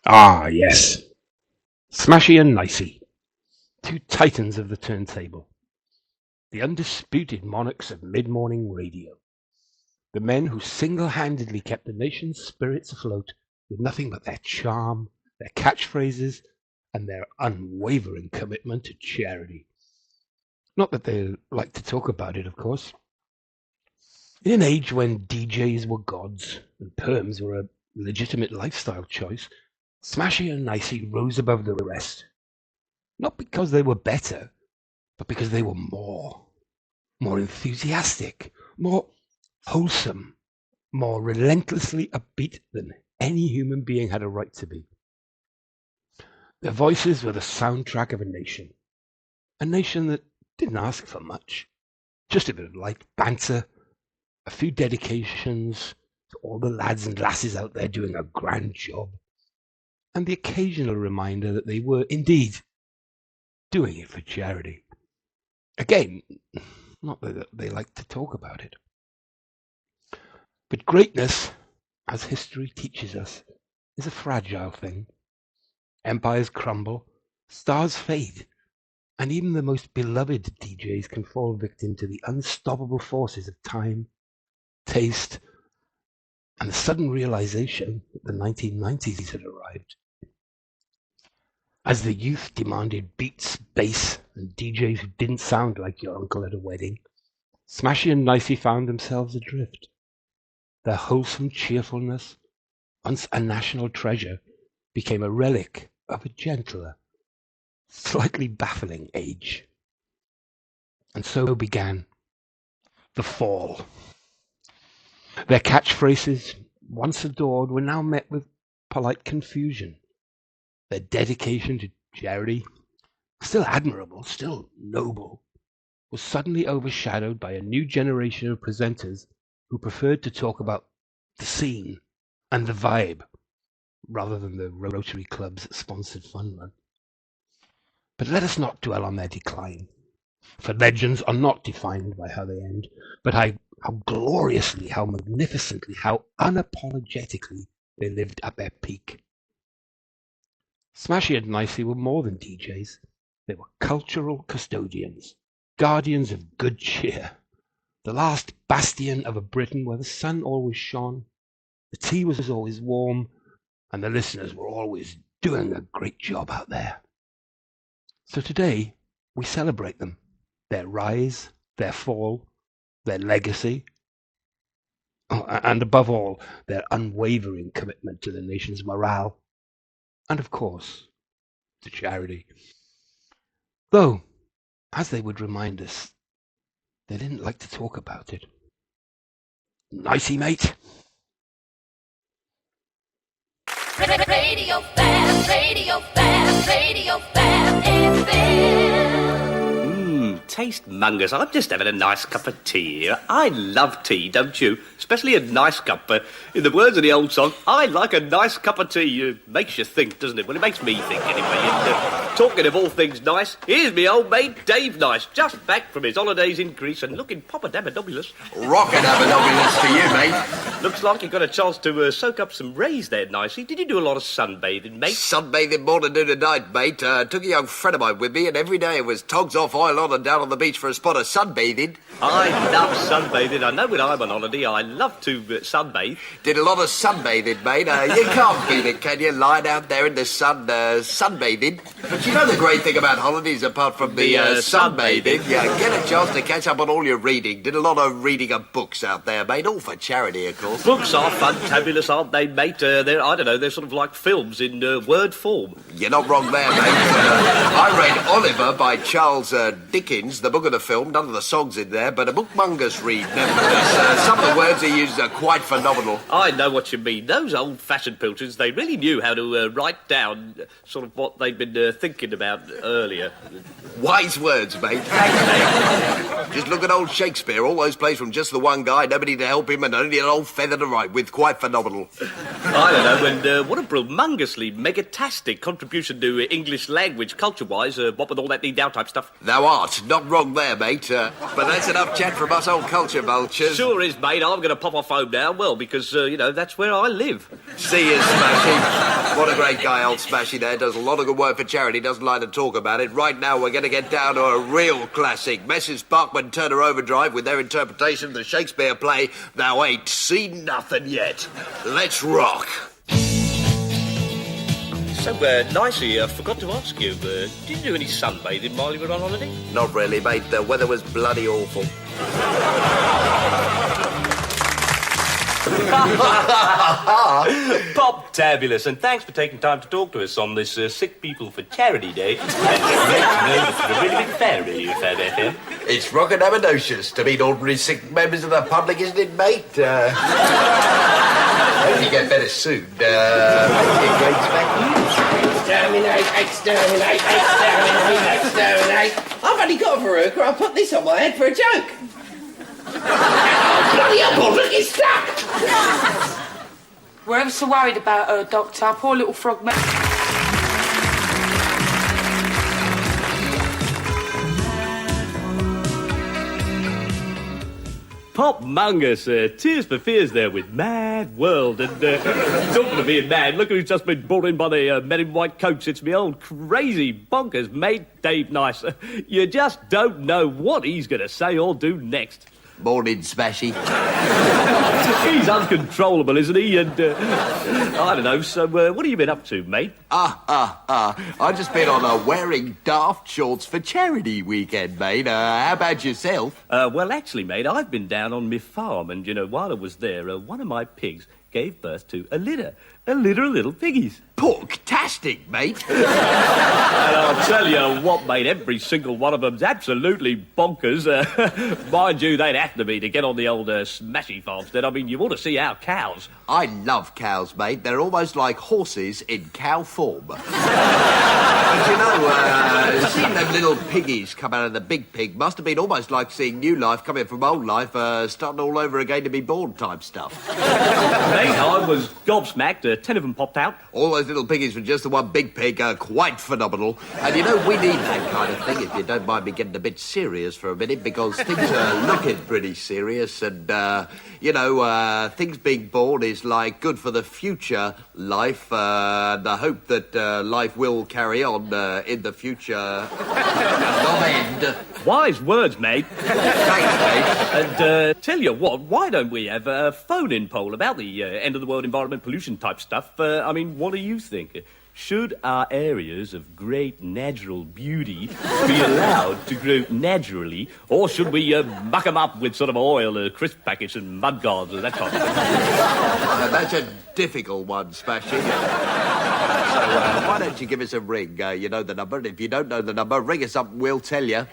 Ah, yes. Smashey and Nicey, two titans of the turntable, the undisputed monarchs of mid-morning radio, the men who single-handedly kept the nation's spirits afloat with nothing but their charm, their catchphrases, and their unwavering commitment to charity. Not that they like to talk about it, of course. In an age when DJs were gods and perms were a legitimate lifestyle choice, Smashey and Nicey rose above the rest. Not because they were better, but because they were more enthusiastic, more wholesome, more relentlessly upbeat than any human being had a right to be. Their voices were the soundtrack of a nation that didn't ask for much, just a bit of light banter, a few dedications to all the lads and lasses out there doing a grand job, and the occasional reminder that they were indeed doing it for charity. Again, not that they like to talk about it. But greatness, as history teaches us, is a fragile thing. Empires crumble, stars fade, and even the most beloved DJs can fall victim to the unstoppable forces of time, taste, and the sudden realization that the 1990s had arrived. As the youth demanded beats, bass, and DJs who didn't sound like your uncle at a wedding, Smashie and Nicey found themselves adrift. Their wholesome cheerfulness, once a national treasure, became a relic of a gentler, slightly baffling age. And so began the fall. Their catchphrases, once adored, were now met with polite confusion. Their dedication to charity, still admirable, still noble, was suddenly overshadowed by a new generation of presenters who preferred to talk about the scene and the vibe rather than the Rotary Club's sponsored fun run. But let us not dwell on their decline, for legends are not defined by how they end, but how gloriously, how magnificently, how unapologetically they lived at their peak. Smashie and Nicey were more than DJs. They were cultural custodians, guardians of good cheer, the last bastion of a Britain where the sun always shone, the tea was always warm, and the listeners were always doing a great job out there. So today, we celebrate them, their rise, their fall, their legacy, and above all, their unwavering commitment to the nation's morale, and of course, to charity. Though, as they would remind us, they didn't like to talk about it. Nicey, mate. Radio Fab, Radio Fab, Radio Fab FM. Taste mongers. I'm just having a nice cup of tea here. I love tea, don't you? Especially a nice cup. In the words of the old song, I like a nice cup of tea. Makes you think, doesn't it? Well, it makes me think anyway. And, talking of all things nice, here's me old mate Dave Nice, just back from his holidays in Greece and looking poppadabadobulous. Rockadabadobulous to you, mate. Looks like you got a chance to soak up some rays there, Nicey. Did you do a lot of sunbathing, mate? Sunbathing morning, noon and night, mate. Took a young friend of mine with me, and every day it was togs off, oil on, and down on the beach for a spot of sunbathing. I love sunbathing. I know when I'm on holiday, I love to sunbathe. Did a lot of sunbathing, mate. You can't beat it, can you? Lying out there in the sun, sunbathing. But you know the great thing about holidays, apart from the sunbathing? Yeah, get a chance to catch up on all your reading. Did a lot of reading of books out there, mate. All for charity, of course. Books are fantabulous, aren't they, mate? They're sort of like films in word form. You're not wrong there, mate. I read Oliver by Charles Dickens, the book of the film. None of the songs in there, but a bookmonger's read, nevertheless. Some of the words he used are quite phenomenal. I know what you mean. Those old-fashioned pilchards, they really knew how to write down sort of what they'd been thinking about earlier. Wise words, mate. Just look at old Shakespeare. All those plays from just the one guy, nobody to help him, and only an old feather to write with. Quite phenomenal. I don't know, and what a brumongously megatastic contribution to English language, culture-wise, what with all that need-now type stuff. Thou art not wrong there, mate. But that's enough chat from us old culture vultures. Sure is, mate. I'm going to pop off home now, well, because, that's where I live. See you, Smashie. What a great guy, old Smashie there. Does a lot of good work for charity. Doesn't like to talk about it. Right now, we're going to get down to a real classic. Mrs. Parkman Turner Overdrive with their interpretation of the Shakespeare play, Thou Ain't Seen Nothing Yet. Let's rock. So, Nicey, I forgot to ask you, did you do any sunbathing while you were on holiday? Not really, mate. The weather was bloody awful. Pop-tabulous, and thanks for taking time to talk to us on this Sick People for Charity Day. And great to know that you're a really big fan of you, Fab FM. It's rockin' amadocious to meet ordinary sick members of the public, isn't it, mate? Hope you get better soon. Exterminate, exterminate, exterminate, exterminate. I've only got a verruca. I'll put this on my head for a joke. Bloody hell, look, it's stuck. We're ever so worried about her, Doctor. Poor little frog man. Pop Mungus, Tears for Fears there with Mad World. And talking of being mad, look who's just been brought in by the men in white coats. It's me old crazy bonkers mate, Dave Nice. You just don't know what he's going to say or do next. Morning, Smashie. He's uncontrollable, isn't he? And, I don't know, so what have you been up to, mate? I've just been on a wearing daft shorts for charity weekend, mate. How about yourself? Well, actually, mate, I've been down on my farm, and, you know, while I was there, one of my pigs gave birth to a litter of little piggies. Pork-tastic, mate. And I'll tell you what, mate, every single one of them's absolutely bonkers. Mind you, they'd have to be to get on the old Smashie farmstead. I mean, you ought to see our cows. I love cows, mate. They're almost like horses in cow form. But you know, seeing them little piggies come out of the big pig must have been almost like seeing new life coming from old life, starting all over again to be born type stuff. Mate, I was gobsmacked. 10 of them popped out. All those little piggies from just the one big pig are quite phenomenal. And you know, we need that kind of thing, if you don't mind me getting a bit serious for a minute, because things are looking pretty serious. And, you know, things being born is like good for the future life. And I hope that life will carry on in the future. No end. Wise words, mate. Thanks, mate. And tell you what, why don't we have a phone-in poll about the end of the world environment pollution type stuff? I mean, what do you think? Should our areas of great natural beauty be allowed to grow naturally, or should we muck them up with sort of oil, crisp packets and mud guards and that kind of thing? That's a difficult one, Smashie. So, why don't you give us a ring? You know the number, and if you don't know the number, ring us up and we'll tell you.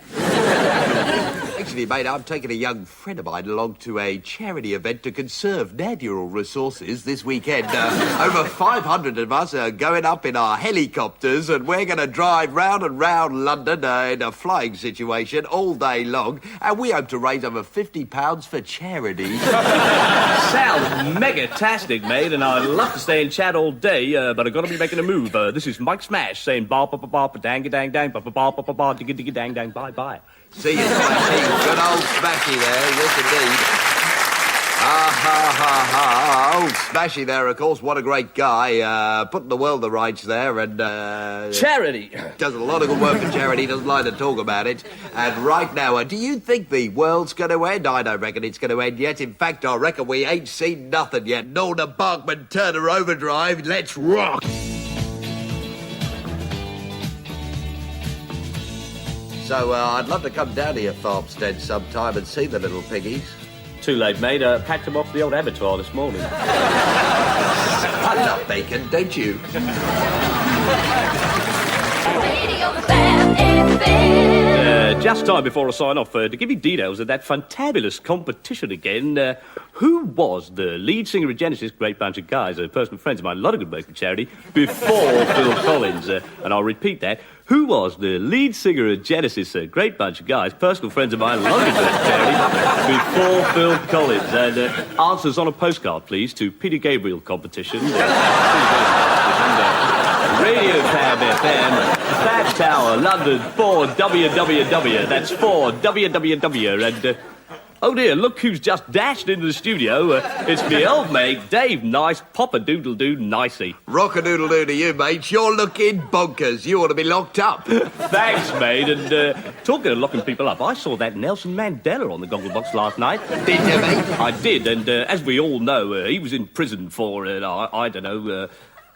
Actually, mate, I'm taking a young friend of mine along to a charity event to conserve natural resources this weekend. Over 500 of us are going up in our helicopters, and we're going to drive round and round London in a flying situation all day long, and we hope to raise over £50 for charity. Sounds mega-tastic, mate, and I'd love to stay and chat all day, but I've got to be making a move. This is Mike Smash saying ba-ba-ba-ba-dang-a-dang-dang, ba-ba-ba-ba-ba, digga-digga-dang-dang, bye-bye. See you, Smashie. Good old Smashie there, yes indeed. Old Smashie there, of course, what a great guy. Putting the world to rights there, and Charity! Does a lot of good work for charity, doesn't like to talk about it. And right now, do you think the world's going to end? I don't reckon it's going to end yet. In fact, I reckon we ain't seen nothing yet. Norda Parkman Turner Overdrive, let's rock! So, I'd love to come down to your farmstead sometime and see the little piggies. Too late, mate. Packed them off the old abattoir this morning. I love bacon, don't you? Radio Fab FM. Just time before I sign off, to give you details of that fantabulous competition again, who was the lead singer of Genesis, great bunch of guys, personal friends of mine, a lot of good work for charity, before Phil Collins, and I'll repeat that, who was the lead singer of Genesis, great bunch of guys, personal friends of mine, a lot of good work for charity, before Phil Collins, and answers on a postcard, please, to Peter Gabriel competition. Radio Fab FM, Fab Tower, London, 4 WWW. That's 4 WWW. And Oh dear, look who's just dashed into the studio. It's me old mate, Dave Nice, pop-a-doodle-doo nicey. Rock-a-doodle-doo to you, mate. You're looking bonkers. You ought to be locked up. Thanks, mate. And talking of locking people up, I saw that Nelson Mandela on the Gogglebox last night. Did you, mate? I did, and as we all know, he was in prison for, I don't know,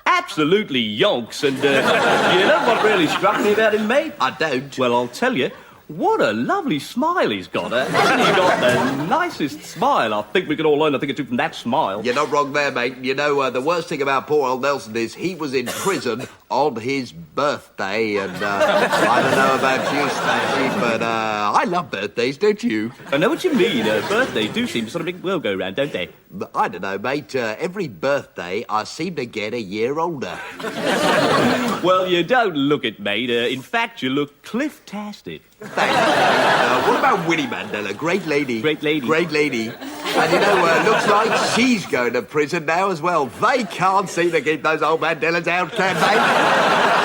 absolutely yonks. And you know what really struck me about him, mate? I don't. Well, I'll tell you. What a lovely smile he's got. Hasn't he got the nicest smile? I think we can all learn a thing or two from that smile. You're not wrong there, mate. You know, the worst thing about poor old Nelson is he was in prison on his birthday, and I don't know about you, Smashie, but I love birthdays, don't you? I know what you mean. Birthdays do seem to sort of make the world go round, don't they? I don't know, mate. Every birthday, I seem to get a year older. Well, you don't look it, mate. In fact, you look cliff-tastic. Thanks. What about Winnie Mandela? Great lady. Great lady. Great lady. And you know, looks like she's going to prison now as well. They can't seem to keep those old Mandelas out, can they?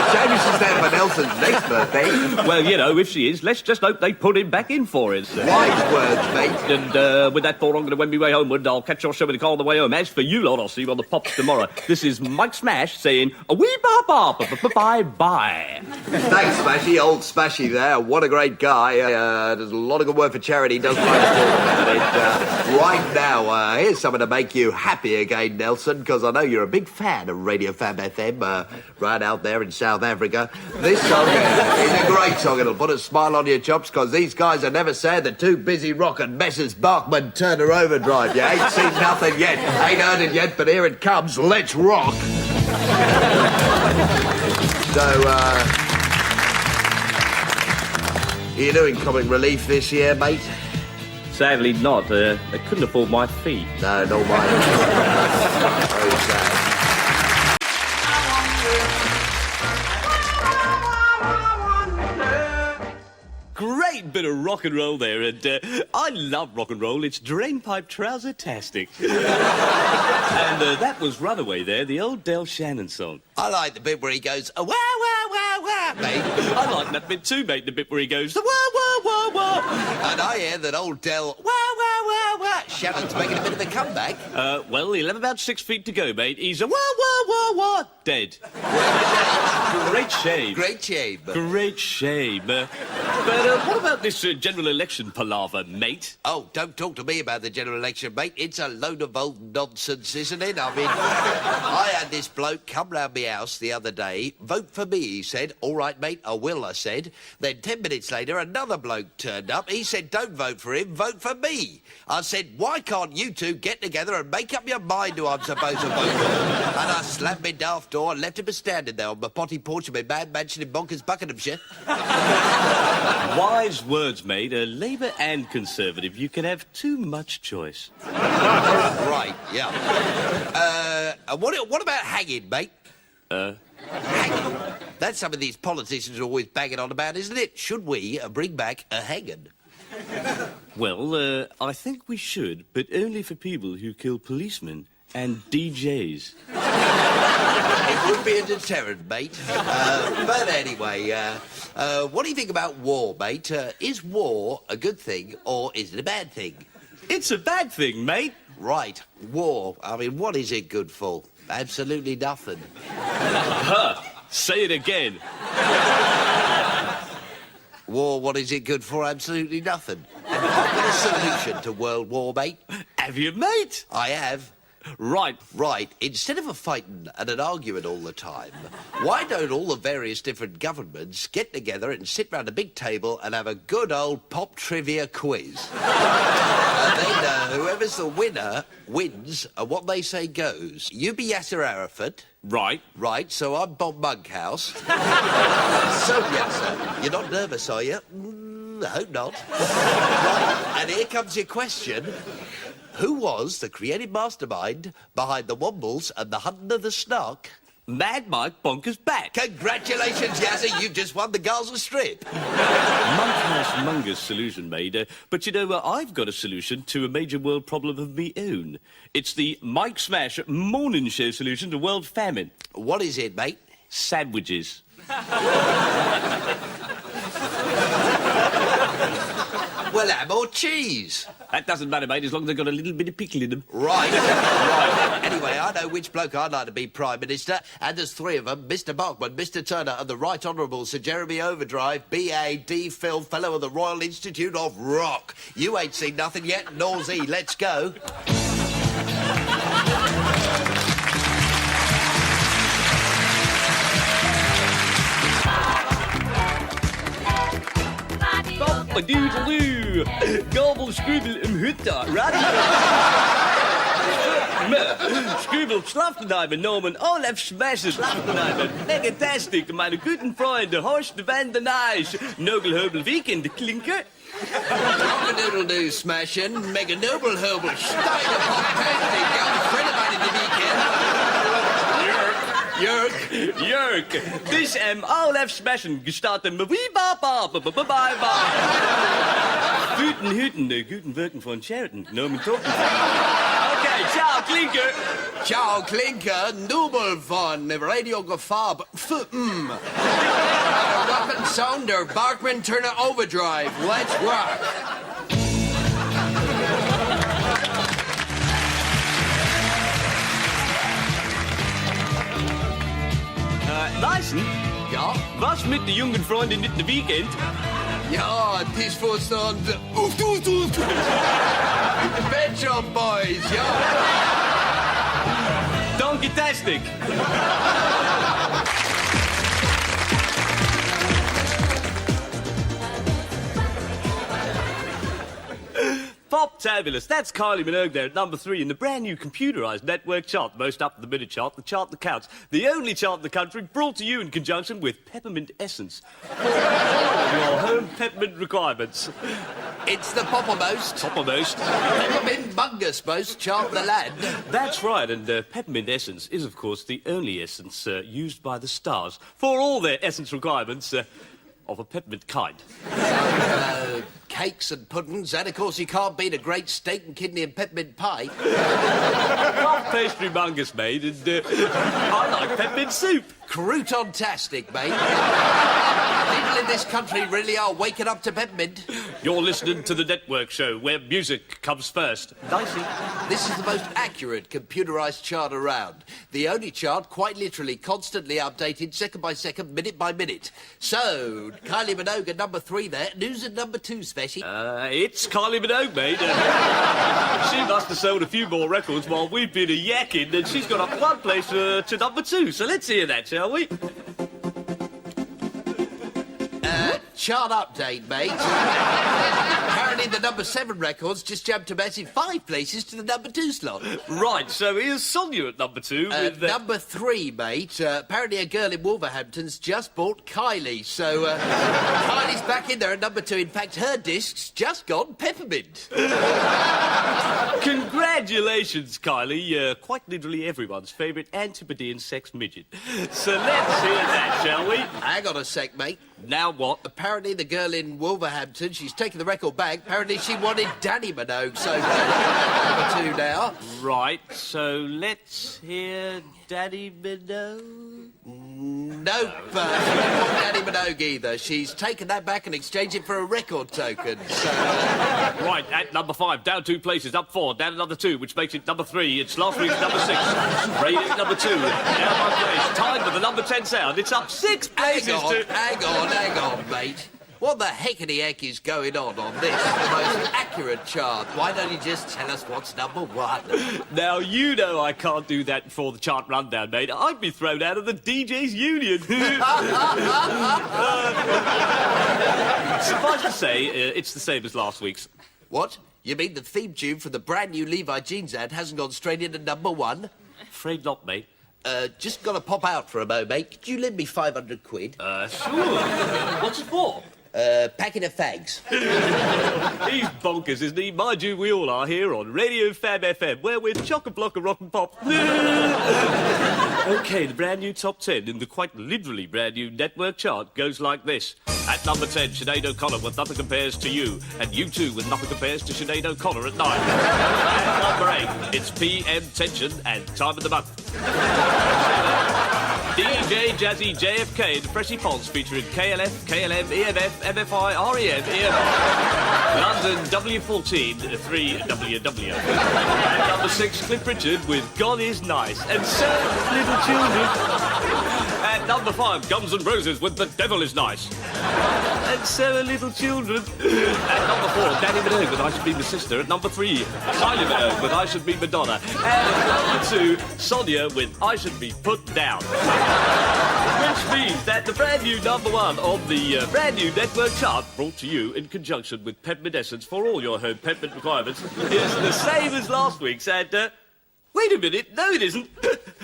Shame she's there for Nelson's next birthday. Well, you know, if she is, let's just hope they put him back in for it. Wise words, mate. And with that thought, I'm going to wend me way homeward. I'll catch your show in the car on the way home. As for you lot, I'll see you on the pops tomorrow. This is Mike Smash saying, a wee ba ba bye bye. Thanks, Smashie. Old Smashie there. What a great guy. Does a lot of good work for charity. Doesn't like to talk about it. Right now, here's something to make you happy again, Nelson, because I know you're a big fan of Radio Fab FM, right out there in South Africa. This song is a great song. It'll put a smile on your chops, because these guys are never sad. They're too busy rocking Messrs. Bachman Turner Overdrive. You ain't seen nothing yet, ain't heard it yet, but here it comes. Let's rock. So, are you doing comic relief this year, mate? Sadly not. I couldn't afford my fee. No, not mine. Very sad. Great bit of rock and roll there, and I love rock and roll. It's drainpipe trouser-tastic. And that was Runaway there, the old Del Shannon song. I like the bit where he goes, wah, wah, wah, wah, mate. I like that bit too, mate, the bit where he goes, wah, wah, wah, wah. And I hear that old Del, wah, wah, wah, wah. Shannon's making a bit of a comeback. Well, he'll have about 6 feet to go, mate. He's a wah, wah, wah, wah, dead. Great shame. Great shame. Great shame. But what about this general election palaver, mate? Oh, don't talk to me about the general election, mate. It's a load of old nonsense, isn't it? I mean, I had this bloke come round my house the other day. Vote for me, he said. All right, mate, I will, I said. Then 10 minutes later, another bloke turned up. He said, don't vote for him, vote for me. I said, why can't you two get together and make up your mind who I'm supposed to vote for? And I slammed my daft door and left him standing there on my potty porch of my mad mansion in Bonkers, Buckinghamshire. Wise words, mate. Labour and Conservative. You can have too much choice. Right, yeah. What about hanging, mate? Hanging. That's something these politicians are always banging on about, isn't it? Should we bring back a hanging? Well, I think we should, but only for people who kill policemen and DJs. It would be a deterrent, mate. But anyway, what do you think about war, mate? Is war a good thing or is it a bad thing? It's a bad thing, mate. Right, war. I mean, what is it good for? Absolutely nothing. Say it again. War, what is it good for? Absolutely nothing. I've got a solution to world war, mate. Have you, mate? I have. Right. Right, instead of a fighting and an arguing all the time, why don't all the various different governments get together and sit round a big table and have a good old pop trivia quiz? And then whoever's the winner wins, and what they say goes. You be Yasser Arafat. Right. Right, so I'm Bob Monkhouse. So, Yasser, you're not nervous, are you? I hope not. Right, and here comes your question. Who was the creative mastermind behind the Wombles and the Hunting of the Snark? Mad Mike Bonkers back. Congratulations, Yazzie, you've just won the Gaza Strip. Monkhouse Munger's solution, mate. But you know, I've got a solution to a major world problem of me own. It's the Mike Smash morning show solution to world famine. What is it, mate? Sandwiches. Well, ham or cheese? That doesn't matter, mate, as long as they've got a little bit of pickle in them. Right, right. Anyway, I know which bloke I'd like to be Prime Minister, and there's three of them, Mr Bachman, Mr Turner and the Right Honourable Sir Jeremy Overdrive, B.A.D. Phil, Fellow of the Royal Institute of Rock. You ain't seen nothing yet, nor's he. Let's go. Doodle-doo, gobble, scribble, hütter, Scribble, Schlaftenheimer, Norman, Olaf Smasher, Schlaftenheimer, Megatastic, meine guten Freunde, Horst van der Nijs, Nogelhobel Weekend, Klinker. Cock-a-doodle-doo, smashing, mega noble herbal, Steiner fantastic, young friend of mine in the weekend. Jörg, this Olaf Smashen, gestartet me wie ba. Hüten, guten Wirken von Sheraton, Norman Talking. Okay, ciao, Klinker. Ciao, Klinker, Nubel von Radio Gefahr, Rock and Sounder, Bachman Turner Overdrive, let's rock. Nicey, Ja? was mit der jungen Freundin mit dem Weekend? Ja, die Vorstand. Pet Shop Boys, ja. Donkey-tastic. Pop-tabulous. That's Kylie Minogue there at number 3 in the brand new computerised network chart, the most up-to-the-minute chart, the chart that counts. The only chart in the country brought to you in conjunction with Peppermint Essence. Your home peppermint requirements. It's the Poppermost. Peppermint Bungus most chart the land. That's right, and Peppermint Essence is, of course, the only essence used by the stars for all their essence requirements of a peppermint kind. Cakes and puddings, and of course you can't beat a great steak and kidney and peppermint pie. Puff pastry mungus made, and I like peppermint soup. Crouton-tastic, mate. People in this country really are waking up to peppermint. You're listening to the network show where music comes first. Nicey. This is the most accurate computerised chart around. The only chart quite literally constantly updated second by second, minute by minute. So, Kylie Minogue at number 3 there. News at number 2, Smashie. It's Kylie Minogue, mate. She must have sold a few more records while we've been yakking, and she's got up one place to number 2. So let's hear that, shall we? Chart update, mate. Apparently the number 7 records just jumped a massive 5 places to the number 2 slot. Right, so here's Sonia at number 2 with... Number 3, mate. Apparently a girl in Wolverhampton's just bought Kylie, so Kylie's back in there at number 2. In fact, her disc's just gone peppermint. Congratulations, Kylie. Quite literally everyone's favourite Antipodean sex midget. So let's hear that, shall we? Hang on a sec, mate. Now what? Apparently the girl in Wolverhampton, she's taken the record back. Apparently she wanted Danny Minogue, so number 2 now. Right, so let's hear Daddy Minogue. Nope, she didn't want Danny Minogue either. She's taken that back and exchanged it for a record token, so... Right, at number 5, down 2 places, up 4, down another 2, which makes it number 3. It's last week's number 6. Rated at number 2, down 1 place. Tied with the number 10 sound. It's up 6 places Hang on, mate. What the heck is going on this? The most accurate chart. Why don't you just tell us what's number 1? Now, you know I can't do that before the chart rundown, mate. I'd be thrown out of the DJ's union. Suffice to say, it's the same as last week's. What? You mean the theme tune for the brand new Levi jeans ad hasn't gone straight into number 1? Afraid not, mate. Just gotta pop out for a moment, mate. Could you lend me 500 quid? Sure. What's it for? Packet of fags. He's bonkers, isn't he? Mind you, we all are here on Radio Fab FM, where we're chock-a-block a rock and pop. OK, the brand new top 10 in the quite literally brand new network chart goes like this. At number 10, Sinead O'Connor with Nothing Compares to You, and U2 with Nothing Compares to Sinead O'Connor at 9. At number 8, it's PM Tension and Time of the Month. These J, Jazzy, JFK, and Freshie Ponce featuring KLF, KLM, EMF, MFI, REM, EMF. London, W14, 3WW. At number 6, Cliff Richard with God is Nice. And so, little children. At number 5, Guns N' Roses with The Devil is Nice. And so, little children. At number 4, Danny Minogue with I Should Be My Sister. At number 3, Kylie Minogue with I Should Be Madonna. And at number 2, Sonia with I Should Be Put Down. Which means that the brand new number 1 on the brand new network chart, brought to you in conjunction with Peppermint Essence for all your home peppermint requirements, is the same as last week's. And wait a minute, no it isn't.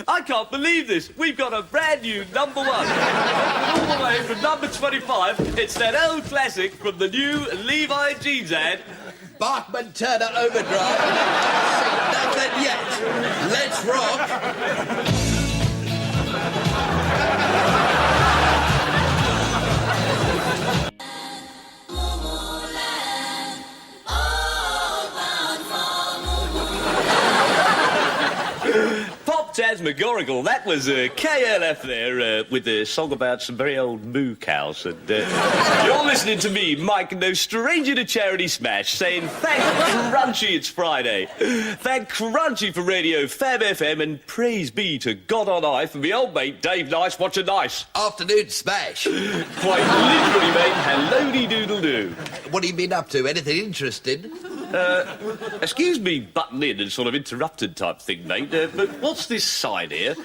I can't believe this. We've got a brand new number 1. All the way from number 25, it's that old classic from the new Levi jeans ad. Bachman Turner Overdrive. See nothing yet. Let's rock. Phantasmagorical. That was KLF there with a song about some very old moo cows. And you're listening to me, Mike, no stranger to Charity Smash, saying thank Crunchy it's Friday. Thank Crunchy for Radio Fab FM, and praise be to God on high for me old mate Dave Nice watching Nice. Afternoon Smash. Quite literally, mate. Hello-de doodle-doo. What have you been up to? Anything interesting? Excuse me butting in and sort of interrupted type thing, mate, but what's this sign here?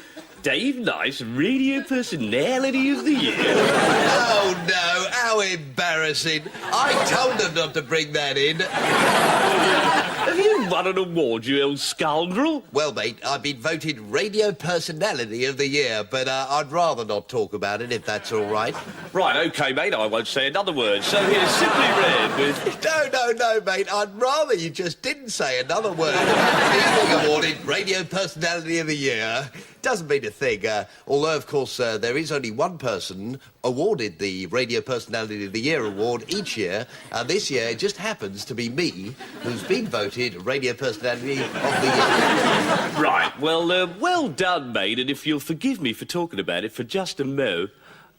Dave Nice, Radio Personality of the Year. Oh, no, how embarrassing. I told them not to bring that in. Have you won an award, you old scoundrel? Well, mate, I've been voted Radio Personality of the Year, but I'd rather not talk about it, if that's all right. Right, OK, mate, I won't say another word. So here's Simply Red with... No, mate, I'd rather you just didn't say another word. Being awarded Radio Personality of the Year doesn't mean a thing, although, of course, there is only one person awarded the Radio Personality of the Year award each year, and this year it just happens to be me who's been voted Radio Personality of the Year. Right, well, well done, mate, and if you'll forgive me for talking about it for just a mo,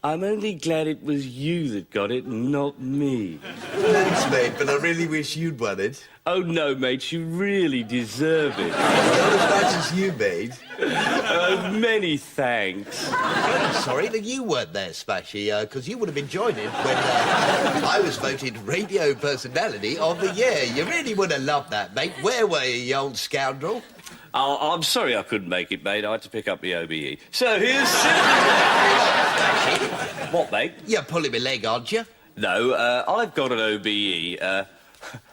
I'm only glad it was you that got it, not me. Thanks, mate, but I really wish you'd won it. Oh, no, mate, you really deserve it. Not as much as you, mate. Many thanks. I'm sorry that you weren't there, Smashie, because you would have enjoyed it when I was voted Radio Personality of the Year. You really would have loved that, mate. Where were you, you old scoundrel? Oh, I'm sorry I couldn't make it, mate. I had to pick up the OBE. So here's... What, mate? You're pulling my leg, aren't you? No, I've got an OBE.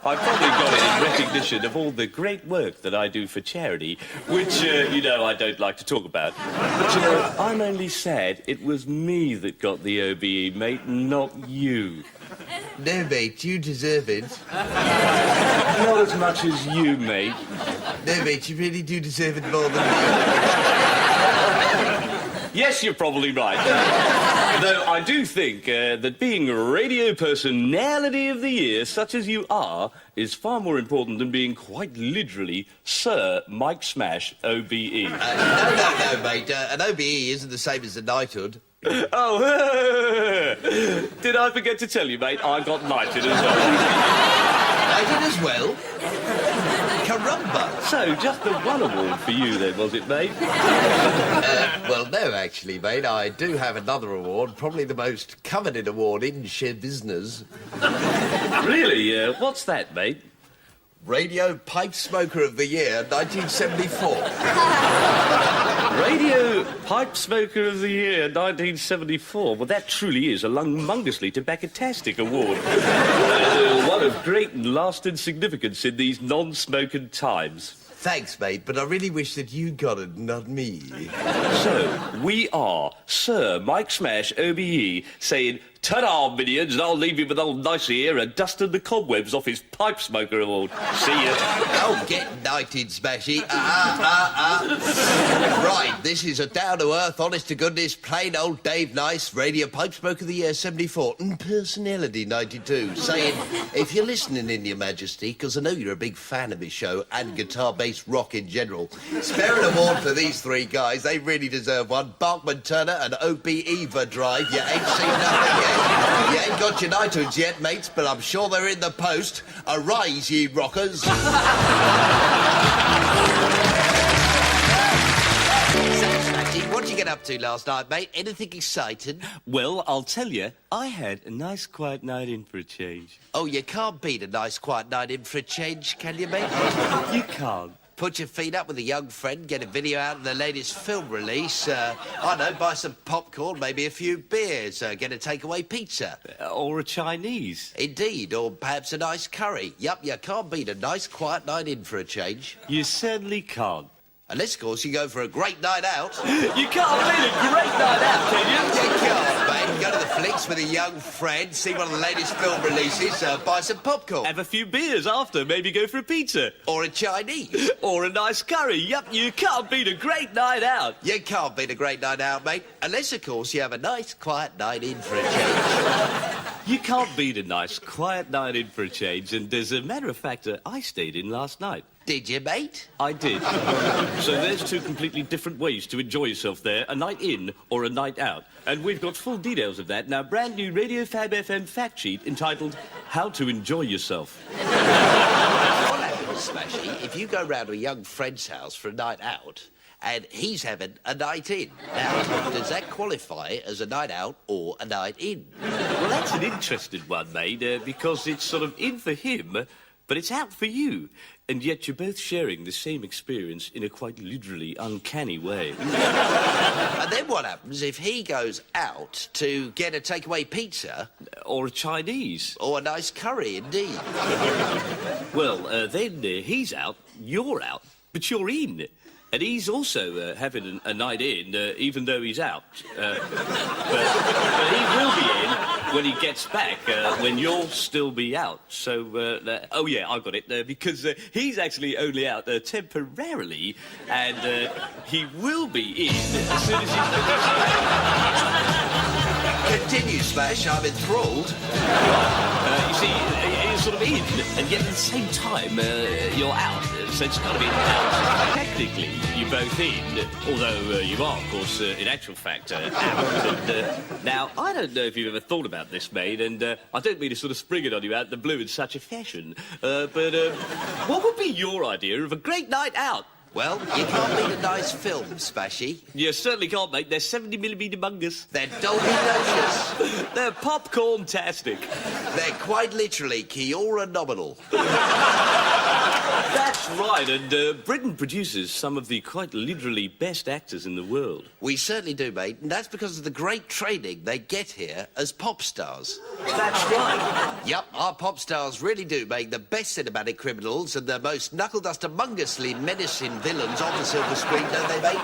I probably got it in recognition of all the great work that I do for charity, which, you know, I don't like to talk about. But, you know, I'm only sad it was me that got the OBE, mate, not you. No, mate, you deserve it. Not as much as you, mate. No, mate, you really do deserve it more than me. Yes, you're probably right. Though I do think that being Radio Personality of the Year, such as you are, is far more important than being quite literally Sir Mike Smash OBE. No, mate. An OBE isn't the same as a knighthood. Oh, did I forget to tell you, mate? I got knighted as well. Knighted as well? Caramba! So, just the one award for you then, was it, mate? Well, no, actually, mate. I do have another award, probably the most coveted award in show business. Really? What's that, mate? Radio Pipe Smoker of the Year, 1974. Radio Pipe Smoker of the Year, 1974. Well, that truly is a humongously tobacco-tastic award. One of great and lasting significance in these non-smoking times. Thanks, mate, but I really wish that you got it, not me. So, we are Sir Mike Smash OBE saying Ta-da, minions, and I'll leave you with old Nicey here and dusting the cobwebs off his pipe smoker award. See ya. Oh, get knighted, Smashie. Right, this is a down-to-earth, honest-to-goodness, plain old Dave Nice, Radio Pipe Smoke of the Year 74, and Personality 92, saying, if you're listening in, Your Majesty, because I know you're a big fan of his show and guitar-based rock in general, spare an award for these three guys. They really deserve one. Barkman Turner and O.B. Eva Drive. You ain't seen nothing yet. You ain't got your iTunes yet, mates, but I'm sure they're in the post. Arise, ye rockers. What'd you get up to last night, mate? Anything exciting? Well, I'll tell you, I had a nice quiet night in for a change. Oh, you can't beat a nice quiet night in for a change, can you, mate? You can't. Put your feet up with a young friend, get a video out of the latest film release, I don't know, buy some popcorn, maybe a few beers, get a takeaway pizza. Or a Chinese. Indeed, or perhaps a nice curry. Yup, you can't beat a nice quiet night in for a change. You certainly can't. Unless, of course, you go for a great night out. You can't beat a great night out, can you? You can't, mate. Go to the flicks with a young friend, see one of the latest film releases, buy some popcorn. Have a few beers after, maybe go for a pizza. Or a Chinese. Or a nice curry. Yup, you can't beat a great night out. You can't beat a great night out, mate. Unless, of course, you have a nice, quiet night in for a change. You can't beat a nice, quiet night in for a change, and as a matter of fact, I stayed in last night. Did you, mate? I did. So there's two completely different ways to enjoy yourself there, a night in or a night out. And we've got full details of that in our brand new Radio Fab FM fact sheet entitled How to Enjoy Yourself. What happens, Smashie, if you go round to a young friend's house for a night out and he's having a night in? Now, does that qualify as a night out or a night in? Well, that's an interesting one, mate, because it's sort of in for him, but it's out for you. And yet you're both sharing the same experience in a quite literally uncanny way. And then what happens if he goes out to get a takeaway pizza? Or a Chinese. Or a nice curry, indeed. Well, then he's out, you're out, but you're in. And he's also having a night in, even though he's out. But he will be in when he gets back, when you'll still be out. So, oh yeah, I've got it, because he's actually only out temporarily, and he will be in as soon as he's... Continue, Smash, I'm enthralled. You see, you're sort of in, and yet at the same time, you're out. So it's got to be out. Technically, you're both in, although you are, of course, in actual fact, out. And, now, I don't know if you've ever thought about this, mate, and I don't mean to sort of spring it on you out of the blue in such a fashion, but what would be your idea of a great night out? Well, you can't beat a nice film, Smashie. You certainly can't, mate. They're 70mm mungus. They're dolby-licious. They're popcorn-tastic. They're quite literally Kiora nominal. That's right, and Britain produces some of the quite literally best actors in the world. We certainly do, mate, and that's because of the great training they get here as pop stars. That's right. Yep, our pop stars really do make the best cinematic criminals and the most knuckle-duster-mungously menacing villains on the silver screen, don't they, mate?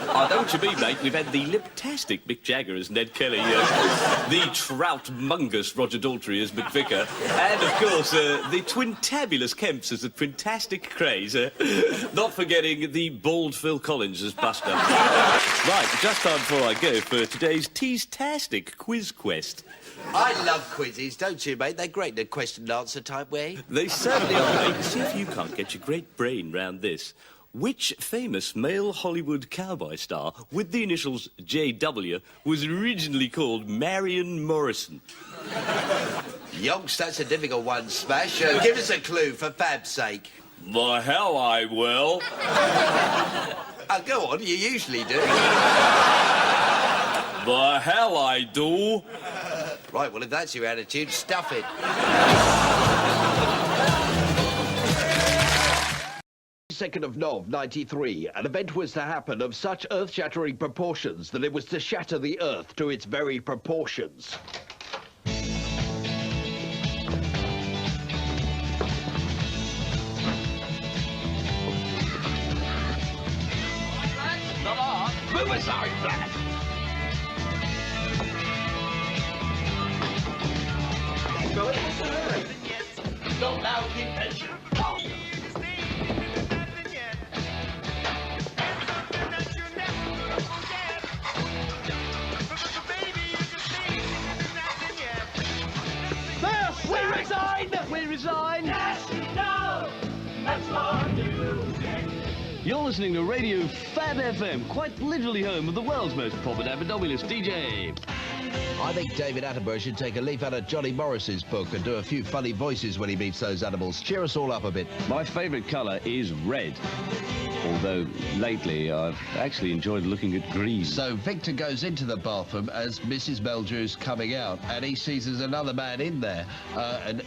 I know what you mean, mate. We've had the lip-tastic Mick Jagger as Ned Kelly, the trout-mungus Roger Daltrey as McVicker, and, of course, the twin-tabulous Kemps as the twintastic Craze, not forgetting the bald Phil Collins as Buster. Right, just time before I go for today's Tease-tastic quiz quest. I love quizzes, don't you, mate? They're great in a question-and-answer type way. They certainly are, mate. See if you can't get your great brain round this. Which famous male Hollywood cowboy star with the initials JW was originally called Marion Morrison? Yonks, that's a difficult one, Smash. Give us a clue, for Fab's sake. Why, how I will. Go on, you usually do. Why, how I do. Right, well, if that's your attitude, stuff it. 2nd of Nov, 93, an event was to happen of such earth-shattering proportions that it was to shatter the Earth to its very proportions. Move aside, Flash. resign? Yes, no, that's more music. You're listening to Radio Fab FM, quite literally home of the world's most popular abdominalist DJ. I think David Attenborough should take a leaf out of Johnny Morris's book and do a few funny voices when he meets those animals. Cheer us all up a bit. My favourite colour is red. Although, lately, I've actually enjoyed looking at green. So Victor goes into the bathroom as Mrs. Meldrew's coming out, and he sees there's another man in there. And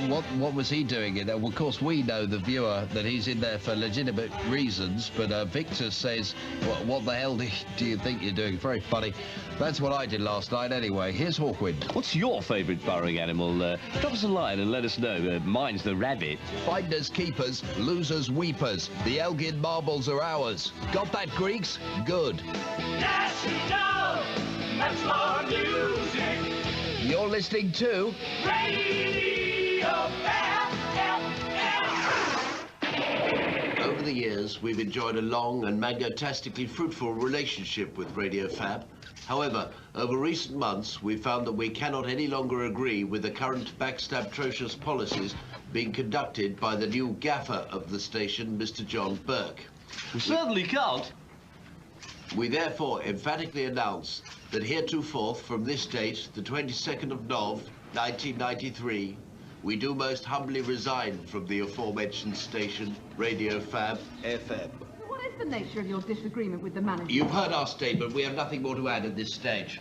what was he doing in there? Well, of course, we know, the viewer, that he's in there for legitimate reasons, but Victor says, what the hell do you think you're doing? Very funny. That's what I did last night anyway. Here's Hawkwind. What's your favourite burrowing animal? Drop us a line and let us know. Mine's the rabbit. Finders keepers, losers weepers. The Elgin marbles are ours. Got that, Greeks? Good. Yes, no, that's more music. You're listening to Radio FM. Over the years, we've enjoyed a long and magnetastically fruitful relationship with Radio Fab. However, over recent months, we've found that we cannot any longer agree with the current backstab-trocious policies being conducted by the new gaffer of the station, Mr. John Burke. We certainly can't. We therefore emphatically announce that heretofore, from this date, the 22nd of Nov, 1993, we do most humbly resign from the aforementioned station, Radio Fab FM. What is the nature of your disagreement with the manager? You've heard our statement. We have nothing more to add at this stage.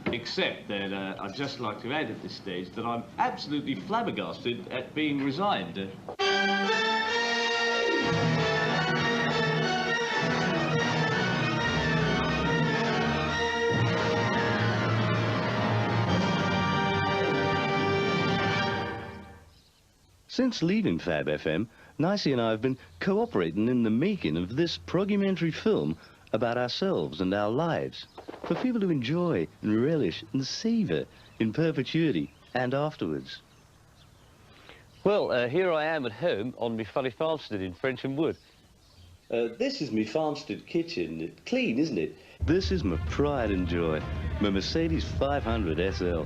Except that I'd just like to add at this stage that I'm absolutely flabbergasted at being resigned. Since leaving Fab FM, Nicey and I have been cooperating in the making of this proggumentary film about ourselves and our lives, for people to enjoy and relish and savour in perpetuity and afterwards. Well, here I am at home on my funny farmstead in Frensham Wood. This is my farmstead kitchen. Clean, isn't it? This is my pride and joy, my Mercedes 500 SL.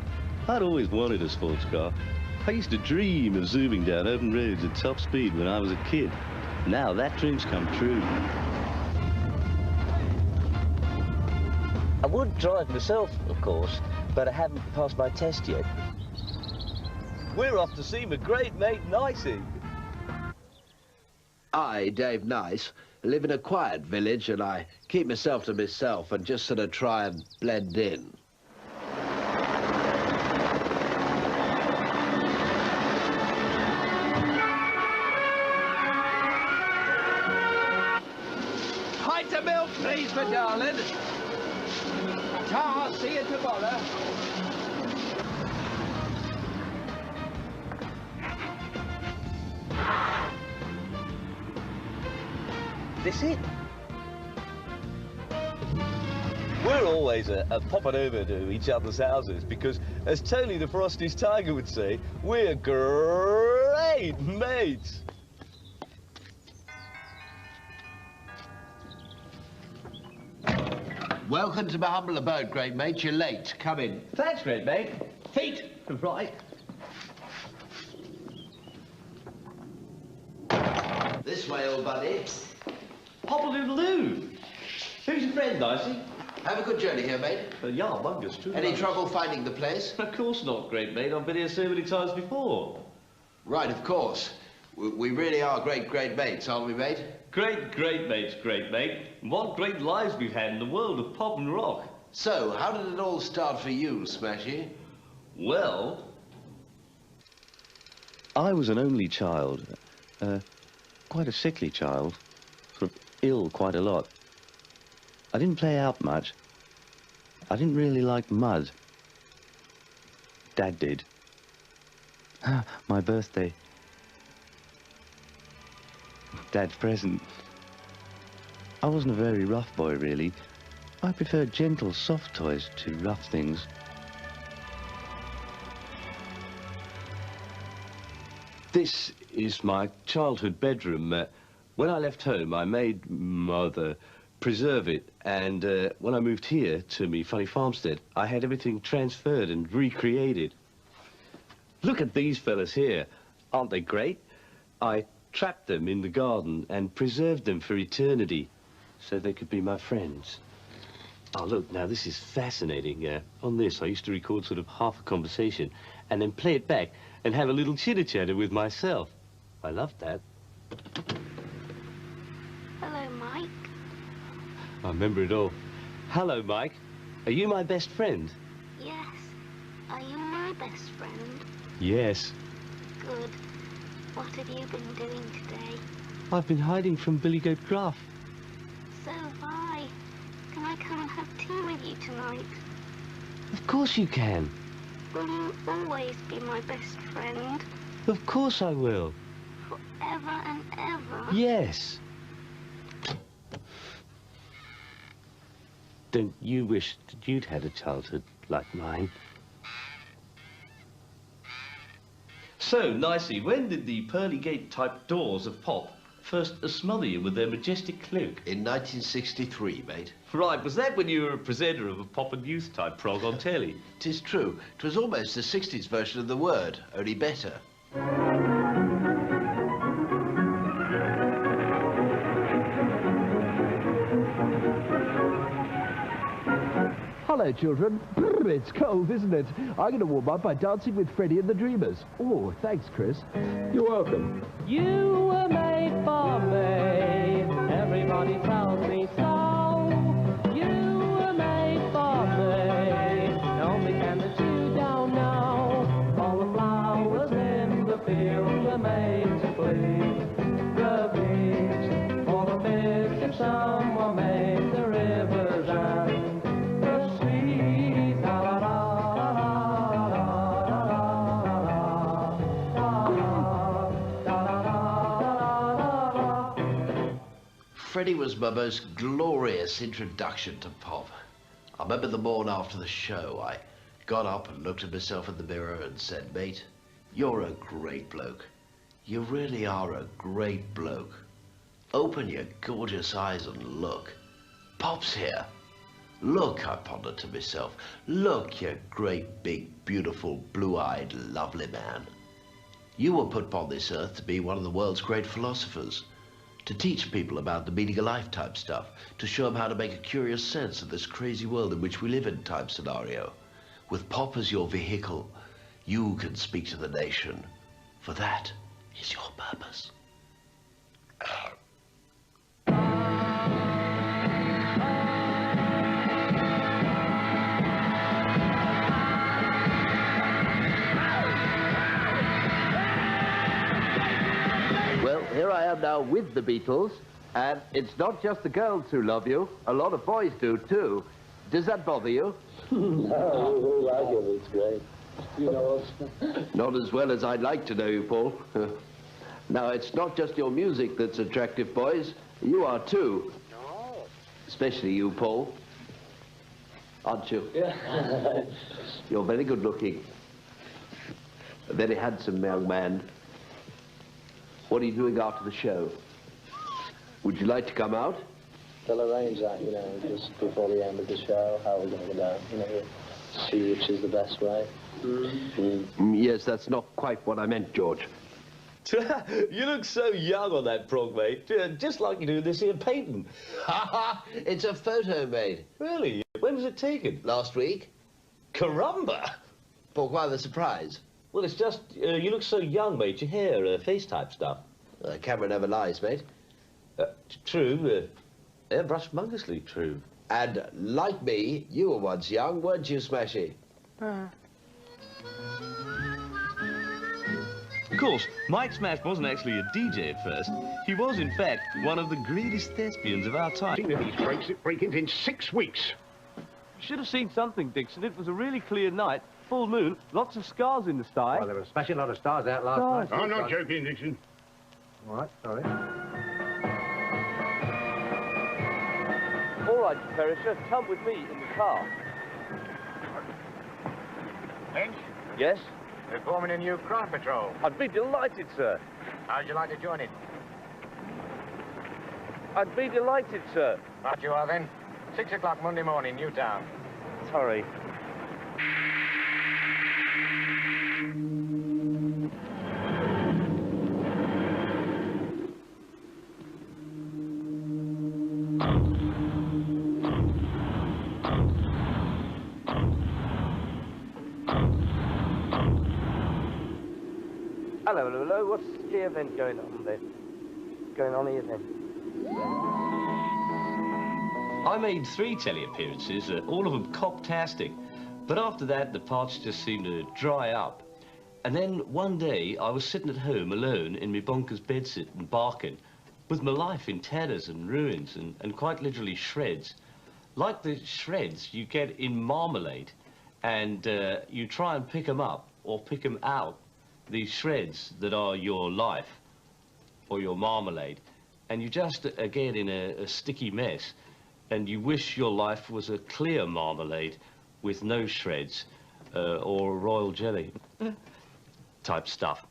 I'd always wanted a sports car. I used to dream of zooming down open roads at top speed when I was a kid. Now that dream's come true. I would drive myself, of course, but I haven't passed my test yet. We're off to see my great mate Nicey. I, Dave Nice, live in a quiet village, and I keep myself to myself and just sort of try and blend in. Pint of milk, please, my darling. Ta, see you tomorrow. This it? We're always a popping over to each other's houses because, as Tony the Frosty's Tiger would say, we're great mates. Welcome to my humble abode, great mate. You're late. Come in. Thanks, great mate. Feet, right. This way, old buddy. Hop-a-doodle-doo. Who's your friend, Nicey? Have a good journey here, mate. Yeah, bungus, too. Any trouble finding the place? Of course not, great mate. I've been here so many times before. Right, of course. We really are great mates, aren't we, mate? Great mates, great mate. What great lives we've had in the world of pop and rock. So, how did it all start for you, Smashie? Well, I was an only child. Quite a sickly child. Sort of ill quite a lot. I didn't play out much. I didn't really like mud. Dad did. My birthday. Dad's present. I wasn't a very rough boy, really. I preferred gentle, soft toys to rough things. This is my childhood bedroom. When I left home, I made Mother preserve it, and when I moved here to me funny farmstead, I had everything transferred and recreated. Look at these fellas here. Aren't they great? I trapped them in the garden and preserved them for eternity so they could be my friends. Oh, look, now, this is fascinating. On this, I used to record sort of half a conversation and then play it back and have a little chitter-chatter with myself. I loved that. Hello, Mike. I remember it all. Hello, Mike. Are you my best friend? Yes. Are you my best friend? Yes. Good. What have you been doing today? I've been hiding from Billy Goat Gruff. So have I. Can I come and have tea with you tonight? Of course you can. Will you always be my best friend? Of course I will. Forever and ever? Yes. Don't you wish that you'd had a childhood like mine? So, Nicey, when did the pearly gate-type doors of pop first smother you with their majestic cloak? In 1963, mate. Right, was that when you were a presenter of a pop and youth-type prog on telly? 'Tis true. 'Twas almost the 60s version of The Word, only better. Hello, children. It's cold, isn't it? I'm going to warm up by dancing with Freddie and the Dreamers. Oh, thanks, Chris. You're welcome. You were made for me. Everybody tells me so. You were made for me. Only can that you don't know. All the flowers in the field were made to please the beach. All the fish in some were made the rivers and the seas. La la la la la la. Freddie was my most glorious introduction to pop. I remember the morning after the show, I got up and looked at myself in the mirror and said, mate, you're a great bloke. You really are a great bloke. Open your gorgeous eyes and look. Pop's here. Look, I pondered to myself. Look, you great, big, beautiful, blue-eyed, lovely man. You were put upon this earth to be one of the world's great philosophers, to teach people about the meaning of life type stuff, to show them how to make a curious sense of this crazy world in which we live in type scenario. With pop as your vehicle, you can speak to the nation, for that is your purpose. Well, here I am now with the Beatles, and it's not just the girls who love you. A lot of boys do, too. Does that bother you? No, we like it. It's great. You know us. Not as well as I'd like to know you, Paul. Now, it's not just your music that's attractive, boys. You are, too. No. Especially you, Paul. Aren't you? Yeah. You're very good-looking. A very handsome young man. What are you doing after the show? Would you like to come out? They'll arrange that, you know, just before the end of the show, how we're going to go down, you know, see which is the best way. Yes, that's not quite what I meant, George. You look so young on that prog, mate. Just like you do in this here painting. It's a photo, mate. Really? When was it taken? Last week. Caramba! Pourquoi the surprise? Well, it's just, you look so young, mate. Your hair, face type stuff. The camera never lies, mate. True. Airbrushed mongously true. And like me, you were once young, weren't you, Smashie? Of course, Mike Smash wasn't actually a DJ at first. He was, in fact, one of the greatest thespians of our time. These break-ins in 6 weeks. Should have seen something, Dixon. It was a really clear night, full moon, lots of stars in the sky. Well, there were a smashing lot of stars out last night. I'm not joking, Dixon. All right, sorry. All right, Perisher, come with me in the car. Finch, Yes? they're forming a new crime patrol. I'd be delighted, sir. How'd you like to join it? I'd be delighted, sir. Right you are then. 6 o'clock Monday morning, Newtown. Sorry. Hello, hello, hello. What's the event going on there? Going on here then? I made 3 telly appearances, all of them cocktastic. But after that, the parts just seemed to dry up. And then one day, I was sitting at home alone in my bonkers bedsit and barking, with my life in tatters and ruins and quite literally shreds. Like the shreds you get in marmalade, and you try and pick them up or pick them out, these shreds that are your life or your marmalade, and you just get in a sticky mess, and you wish your life was a clear marmalade with no shreds or royal jelly type stuff.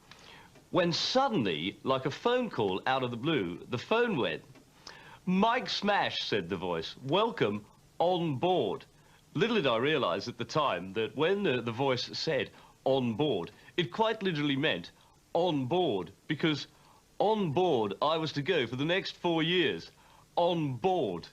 When suddenly, like a phone call out of the blue, the phone went. "Mike Smash," said the voice. "Welcome on board." Little did I realize at the time that when the voice said on board, it quite literally meant on board, because on board I was to go for the next 4 years. On board.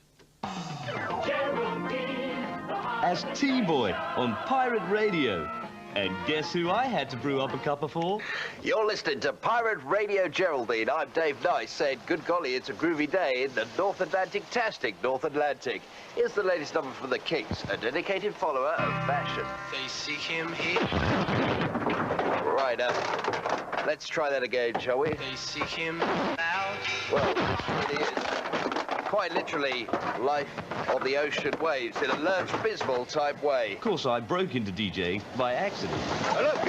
As T-Boy on Pirate Radio. And guess who I had to brew up a cuppa for? You're listening to Pirate Radio Geraldine. I'm Dave Nice saying, good golly, it's a groovy day in the North Atlantic-tastic North Atlantic. Here's the latest number from the Kinks, a dedicated follower of fashion. They seek him here. Right, let's try that again, shall we? They seek him out. Well, it really is. Quite literally, life on the ocean waves in a Lurch Bisbal type way. Of course, I broke into DJing by accident. Oh, look!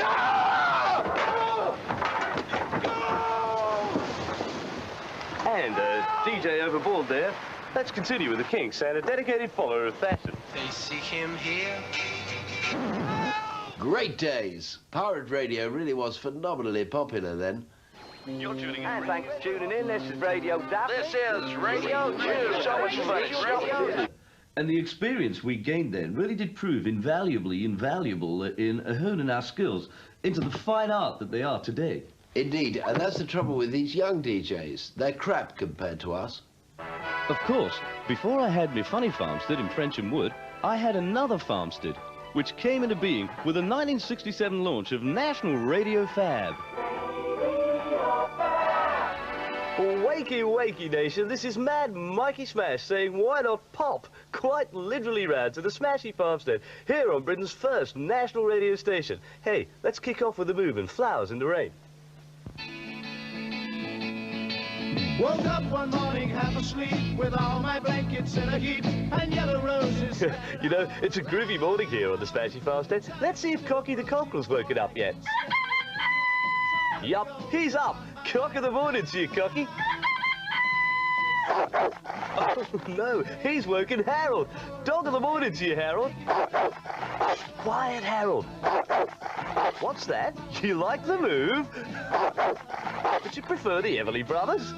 And DJ overboard there. Let's continue with the Kinks and a dedicated follower of fashion. They seek him here. Great days. Pirate Radio really was phenomenally popular then. You're tuning in. And thanks for tuning in. This is Radio Daphne. This is Radio 2. So much fun. And the experience we gained then really did prove invaluable in honing our skills into the fine art that they are today. Indeed, and that's the trouble with these young DJs. They're crap compared to us. Of course, before I had my funny farmstead in Frensham Wood, I had another farmstead, which came into being with the 1967 launch of National Radio Fab. Wakey, wakey, nation. This is Mad Mikey Smash saying, why not pop, quite literally round to the Smashie farmstead, here on Britain's first national radio station. Hey, let's kick off with the move and flowers in the rain. Woke up one morning half asleep with all my blankets in a heap and yellow roses. You know, it's a groovy morning here on the Smashie farmstead. Let's see if Cocky the Cockerel's woken up yet. Yup, he's up. Cock of the morning to you, Cocky. Oh, no, he's woken Harold. Dog of the morning to you, Harold. Quiet, Harold. What's that? You like the move? Would you prefer the Everly Brothers?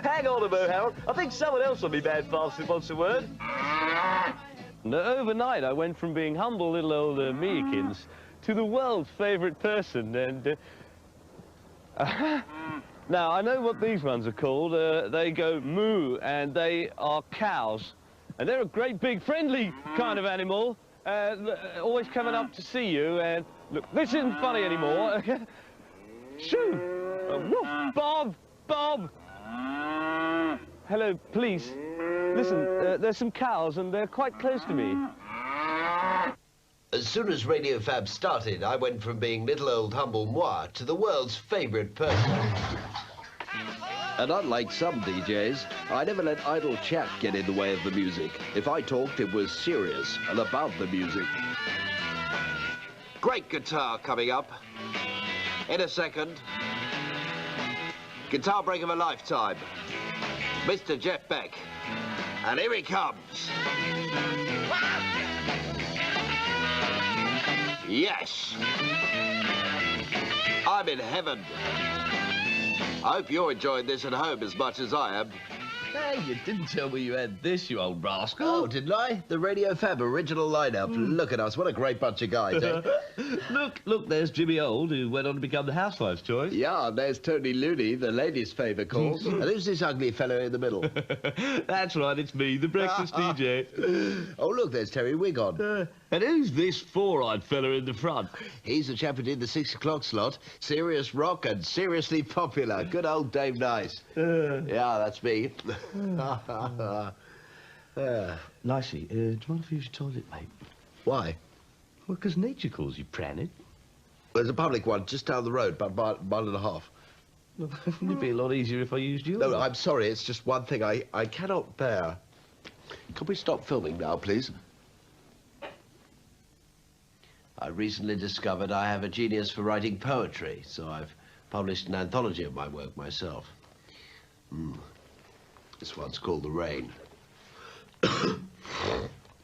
Hang on a moment, Harold. I think someone else on me bad farmstead wants a word. No, overnight, I went from being humble little old Meekins to the world's favourite person, and... Now, I know what these ones are called. They go moo, and they are cows. And they're a great, big, friendly kind of animal, always coming up to see you, and... Look, this isn't funny anymore. Shoo! Woof! Bob! Bob! Hello, please. Listen, there's some cows, and they're quite close to me. As soon as Radio Fab started, I went from being little old humble moi to the world's favourite person. And unlike some DJs, I never let idle chat get in the way of the music. If I talked, it was serious and about the music. Great guitar coming up. In a second. Guitar break of a lifetime. Mr. Jeff Beck. And here he comes. Yes. I'm in heaven. I hope you're enjoying this at home as much as I am. Hey, you didn't tell me you had this, you old rascal. Oh, didn't I? The Radio Fab original lineup. Look at us, what a great bunch of guys, eh? Look, there's Jimmy Old, who went on to become the housewife's choice. Yeah, and there's Tony Looney, the ladies' favourite course. And who's this ugly fellow in the middle? That's right, it's me, the breakfast DJ. Oh, look, there's Terry Wigon. And who's this four-eyed fella in the front? He's the chap who did the 6 o'clock slot. Serious rock and seriously popular. Good old Dave Nice. Yeah, that's me. Nicey, do you want to use your toilet, mate? Why? Well, because nature calls you, Pranid. There's a public one just down the road, about a mile and a half. Well, it'd be a lot easier if I used yours. No, I'm sorry, it's just one thing I cannot bear. Can we stop filming now, please? I recently discovered I have a genius for writing poetry, so I've published an anthology of my work myself. This one's called The Rain.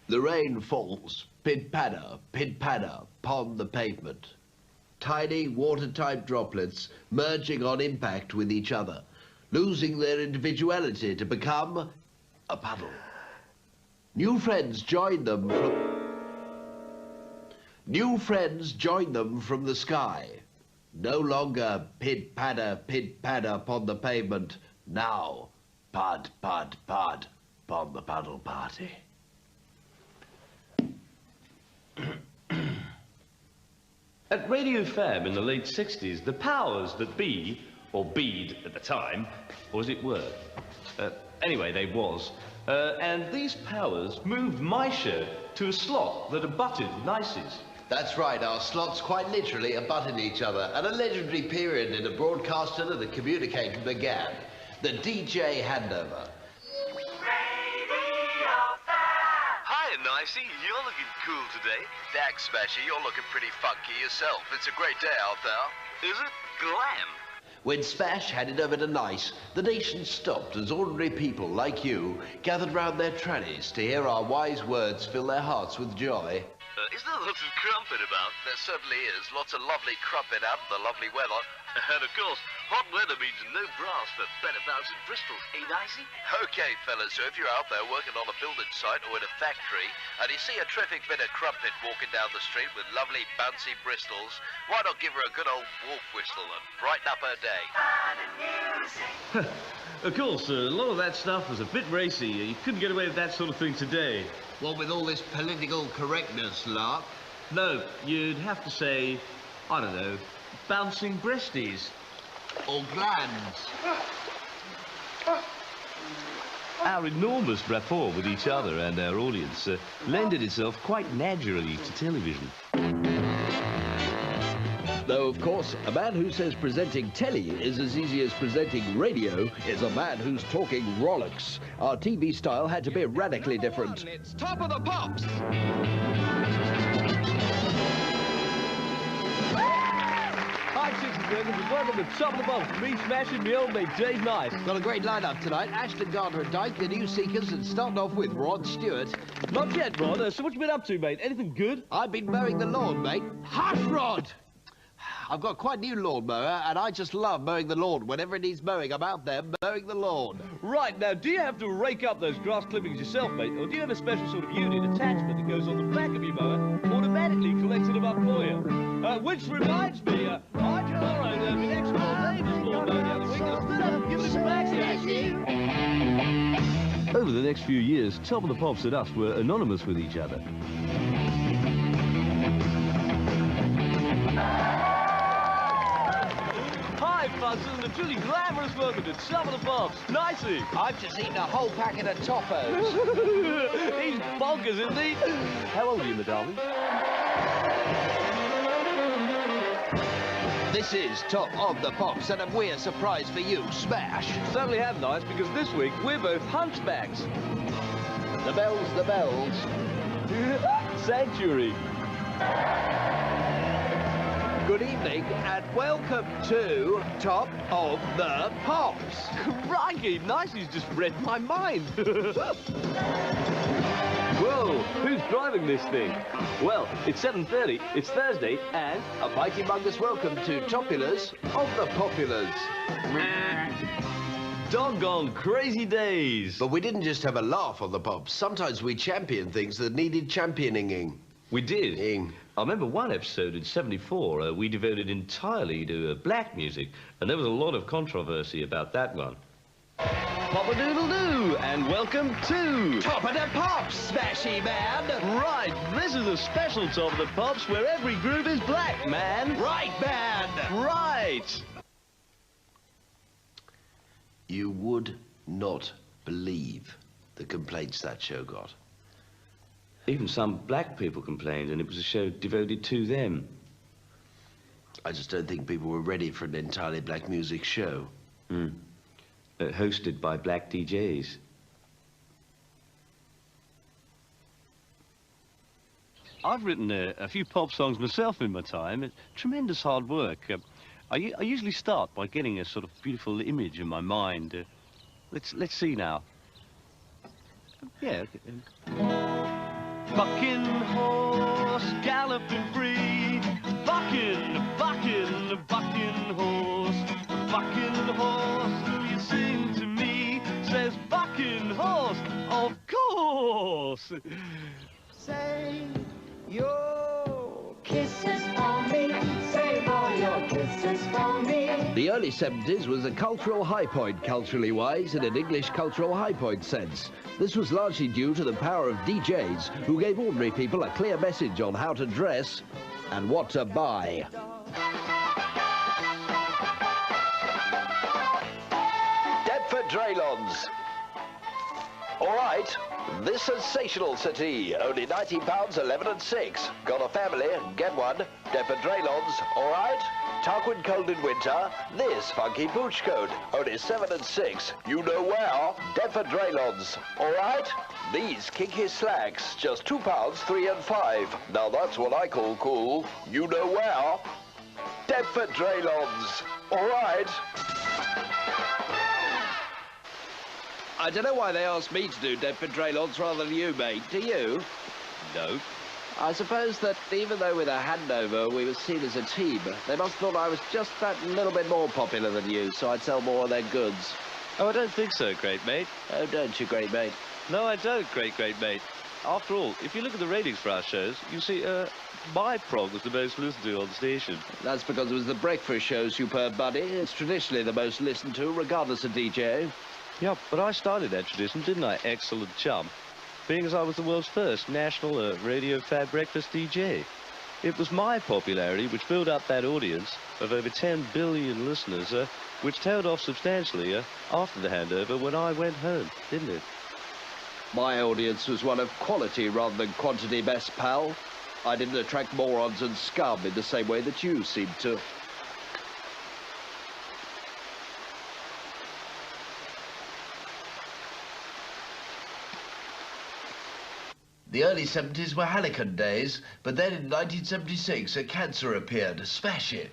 The rain falls, pid-padder, upon the pavement. Tiny, watertight droplets merging on impact with each other, losing their individuality to become a puddle. New friends join them from the sky. No longer pid-padder upon the pavement. Now, pud, upon the puddle party. At Radio Fab in the late 60s, the powers that be, or beed at the time, or as it were. Anyway, they was. And these powers moved my show to a slot that abutted Nicey's. That's right, our slots quite literally abutted each other at a legendary period in the broadcaster and the communicator began. The DJ handover. Hi, Nicey. You're looking cool today. Thanks, Smashie. You're looking pretty funky yourself. It's a great day out there. Is it? Glam. When Smash handed over to Nice, the nation stopped as ordinary people like you gathered round their trannies to hear our wise words fill their hearts with joy. Is there lots of crumpet about? There certainly is. Lots of lovely crumpet out in the lovely weather. And of course, hot weather means no brass for better bouncing bristles, eh, Nicey? Okay, fellas, so if you're out there working on a building site or in a factory, and you see a terrific bit of crumpet walking down the street with lovely bouncy bristles, why not give her a good old wolf whistle and brighten up her day? Of course, a lot of that stuff was a bit racy. You couldn't get away with that sort of thing today. What with all this political correctness, Lark? No, you'd have to say, I don't know, bouncing breasties. Or glands. Our enormous rapport with each other and our audience lended itself quite naturally to television. Though, of course, a man who says presenting telly is as easy as presenting radio is a man who's talking Rolex. Our TV style had to be radically different. It's Top of the Pops. Hi, chicks and gentlemen. Welcome to Top of the Pops. Me, Smashie, me old mate, Dave Nice. Got a great lineup tonight. Ashton Gardner and Dyke, the New Seekers, and starting off with Rod Stewart. Not yet, Rod. So what you been up to, mate? Anything good? I've been mowing the lawn, mate. Hush, Rod! I've got quite a new lawnmower, and I just love mowing the lawn. Whenever it needs mowing, I'm out there mowing the lawn. Right, now, do you have to rake up those grass clippings yourself, mate? Or do you have a special sort of unit attachment that goes on the back of your mower, automatically collecting them up for you? Which reminds me, I borrowed my next door neighbour's lawnmower the other week, and I still haven't given it back yet. Over the next few years, Top of the Pops and us were anonymous with each other. Hi, Fuzzers, and a truly glamorous welcome to Top of the Pops. Nicey. I've just eaten a whole packet of Toppos. He's bonkers, isn't he? How old are you, my darling? This is Top of the Pops, and have we a surprise for you, Smash? Certainly have, Nice, because this week we're both hunchbacks. The bells, the bells. Sanctuary. Good evening, and welcome to Top of the Pops. Crikey, Nicey's just read my mind. Whoa, who's driving this thing? Well, it's 7:30, it's Thursday, and a mighty humongous welcome to Topulars of the Populars. doggone crazy days. But we didn't just have a laugh on the pops. Sometimes we championed things that needed championing. We did. I remember one episode in '74, we devoted entirely to black music, and there was a lot of controversy about that one. Pop-a-doodle-doo, and welcome to... Top of the Pops, Smashie man! Right, this is a special Top of the Pops where every group is black, man! Right, man! Right! You would not believe the complaints that show got. Even some black people complained, and it was a show devoted to them. I just don't think people were ready for an entirely black music show. Hosted by black DJs. I've written a few pop songs myself in my time. It's tremendous hard work. I usually start by getting a sort of beautiful image in my mind. Let's see now. Yeah. Bucking horse, galloping free. Bucking, bucking, bucking horse. Bucking horse, will you sing to me? Says bucking horse, of course. Say your kisses for me. Say all your kisses for me. The early 70s was a cultural high point, culturally wise, in an English cultural high point sense. This was largely due to the power of DJs, who gave ordinary people a clear message on how to dress and what to buy. Draylons. All right, this sensational city, only £90, 11 and 6. Got a family? Get one. Depot Draylons. All right. Tarquin cold in winter. This funky pooch coat, only 7 and 6. You know where? Depot Draylons. All right. These kinky slacks, just £2, 3 and 5. Now that's what I call cool. You know where? Depot Draylons. All right. I don't know why they asked me to do Depot Draylons rather than you, mate. Do you? No. I suppose that even though with a handover we were seen as a team, they must have thought I was just that little bit more popular than you, so I'd sell more of their goods. Oh, I don't think so, great mate. Oh, don't you, great mate? No, I don't, great mate. After all, if you look at the ratings for our shows, you see, my prog was the most listened to on the station. That's because it was the breakfast show, superb buddy. It's traditionally the most listened to, regardless of DJ. Yeah, but I started that tradition, didn't I, excellent chum? Being as I was the world's first national radio fab breakfast DJ. It was my popularity which built up that audience of over 10 billion listeners, which tailed off substantially after the handover when I went home, didn't it? My audience was one of quality rather than quantity, best pal. I didn't attract morons and scum in the same way that you seem to. The early 70s were Hallican days, but then in 1976 a cancer appeared, Smashie.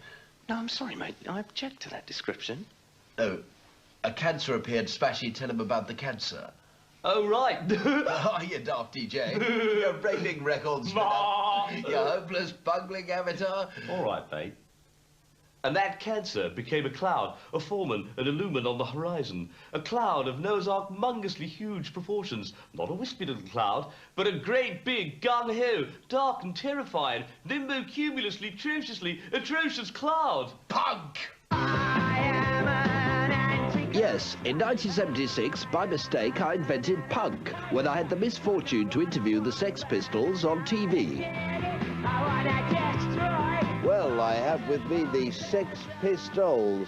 No, I'm sorry, mate. I object to that description. Oh, a cancer appeared, Smashie, tell him about the cancer. Oh, right. Oh, you daft DJ. You're breaking records. You hopeless, bungling amateur. All right, mate. And that cancer became a cloud, a foreman, an illumin on the horizon. A cloud of Noah's Ark mongously huge proportions. Not a wispy little cloud, but a great big, gung-ho, dark and terrifying, nimbo-cumulously, atrociously, atrocious cloud. Punk! Yes, in 1976, by mistake, I invented punk when I had the misfortune to interview the Sex Pistols on TV. Well, I have with me the Sex Pistols.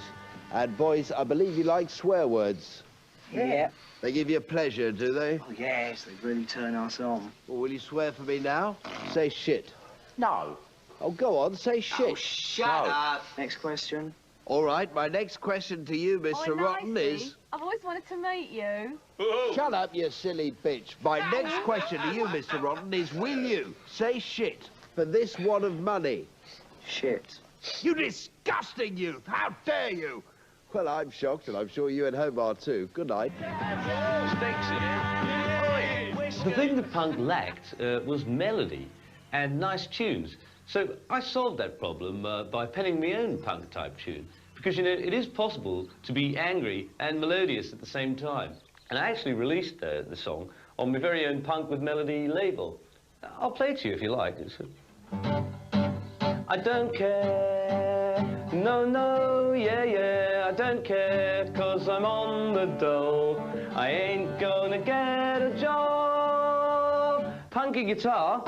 And boys, I believe you like swear words. Yeah. They give you pleasure, do they? Oh, yes, they really turn us on. Well, will you swear for me now? Say shit. No. Oh, go on, say shit. Oh, shut up. Next question. All right, my next question to you, Mr. Rotten, is... I've always wanted to meet you. Shut up, you silly bitch. My next question to you, Mr. Rotten, is will you say shit for this wad of money? Shit. You disgusting youth! How dare you! Well, I'm shocked, and I'm sure you at home are too. Good night. The thing that punk lacked was melody and nice tunes. So I solved that problem by penning my own punk-type tune. Because, you know, it is possible to be angry and melodious at the same time. And I actually released the song on my very own Punk with Melody label. I'll play it to you if you like. I don't care, no, no, yeah, yeah, I don't care, 'cause I'm on the dole. I ain't gonna get a job. Punky guitar.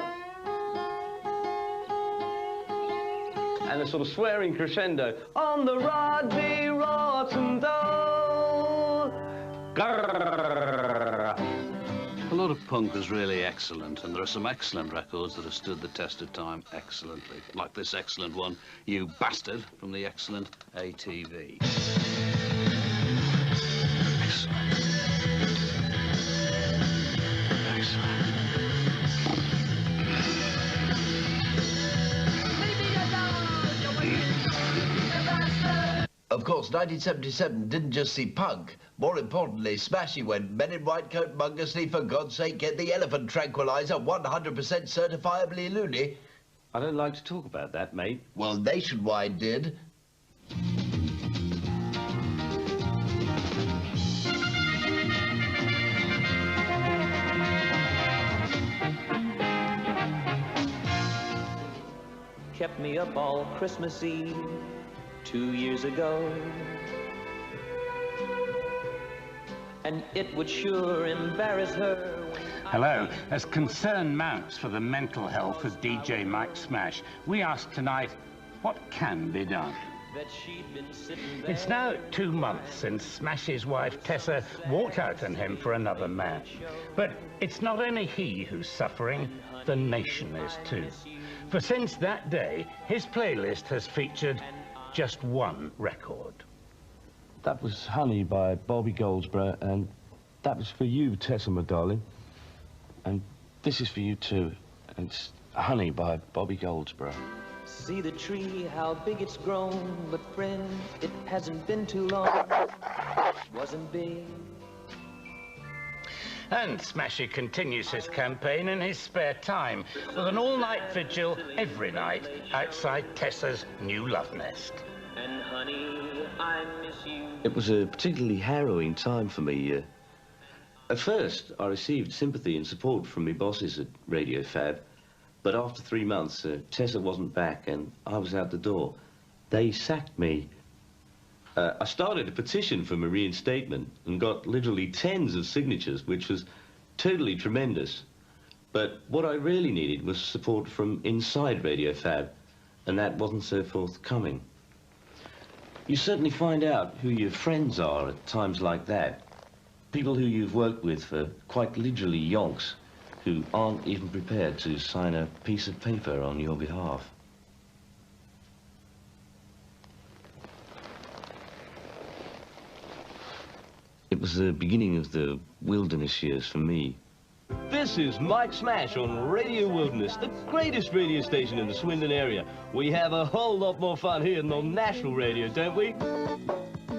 And a sort of swearing crescendo on the Roddy Rotten Dole. A lot of punk is really excellent, and there are some excellent records that have stood the test of time excellently. Like this excellent one, You Bastard, from the excellent ATV. Excellent. Excellent. Of course, 1977 didn't just see punk. More importantly, Smashie went Men in White Coat mungously, for God's sake, get the elephant tranquilizer, 100% certifiably loony. I don't like to talk about that, mate. Well, Nationwide did. Kept me up all Christmas Eve 2 years ago, and it would sure embarrass her. Hello. As concern mounts for the mental health of DJ Mike Smash, we ask tonight, what can be done? It's now 2 months since Smashie's wife Tessa walked out on him for another man. But it's not only he who's suffering, the nation is too. For since that day, his playlist has featured just one record. That was Honey by Bobby Goldsboro, and that was for you, Tessa, my darling. And this is for you too. It's Honey by Bobby Goldsboro. See the tree, how big it's grown, but friend, it hasn't been too long. Wasn't big. And Smashie continues his campaign in his spare time with an all-night vigil every night outside Tessa's new love nest. And honey, I miss you. It was a particularly harrowing time for me. At first, I received sympathy and support from my bosses at Radio Fab, but after 3 months, Tessa wasn't back and I was out the door. They sacked me. I started a petition for my reinstatement and got literally tens of signatures, which was totally tremendous. But what I really needed was support from inside Radio Fab, and that wasn't so forthcoming. You certainly find out who your friends are at times like that. People who you've worked with for quite literally yonks, who aren't even prepared to sign a piece of paper on your behalf. It was the beginning of the wilderness years for me. This is Mike Smash on Radio Wilderness, the greatest radio station in the Swindon area. We have a whole lot more fun here than on national radio, don't we?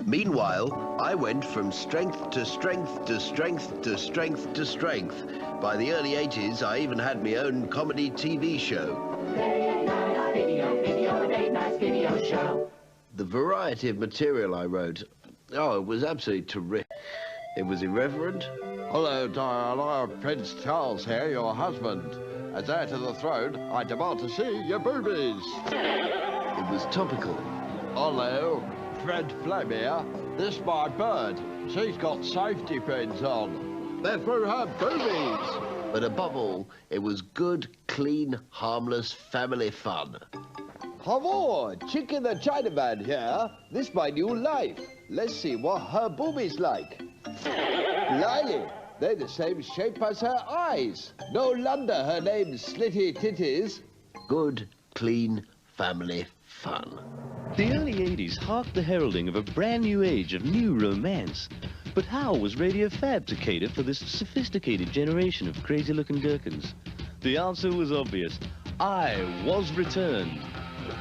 Meanwhile, I went from strength to strength to strength to strength to strength. By the early 80s, I even had my own comedy TV show. Video show. The variety of material I wrote, oh, it was absolutely terrific. It was irreverent. Hello, Diana. Prince Charles here, your husband. As heir to the throne, I demand to see your boobies. It was topical. Hello, Fred Flemir. This my bird. She's got safety pins on. They're through her boobies. But above all, it was good, clean, harmless family fun. Hello, Chicken the Chinaman here. This my new life. Let's see what her boobies like. Lily, they're the same shape as her eyes. No wonder her name's Slitty Titties. Good, clean, family fun. The early 80s harked the heralding of a brand new age of new romance. But how was Radio Fab to cater for this sophisticated generation of crazy-looking gherkins? The answer was obvious. I was returned.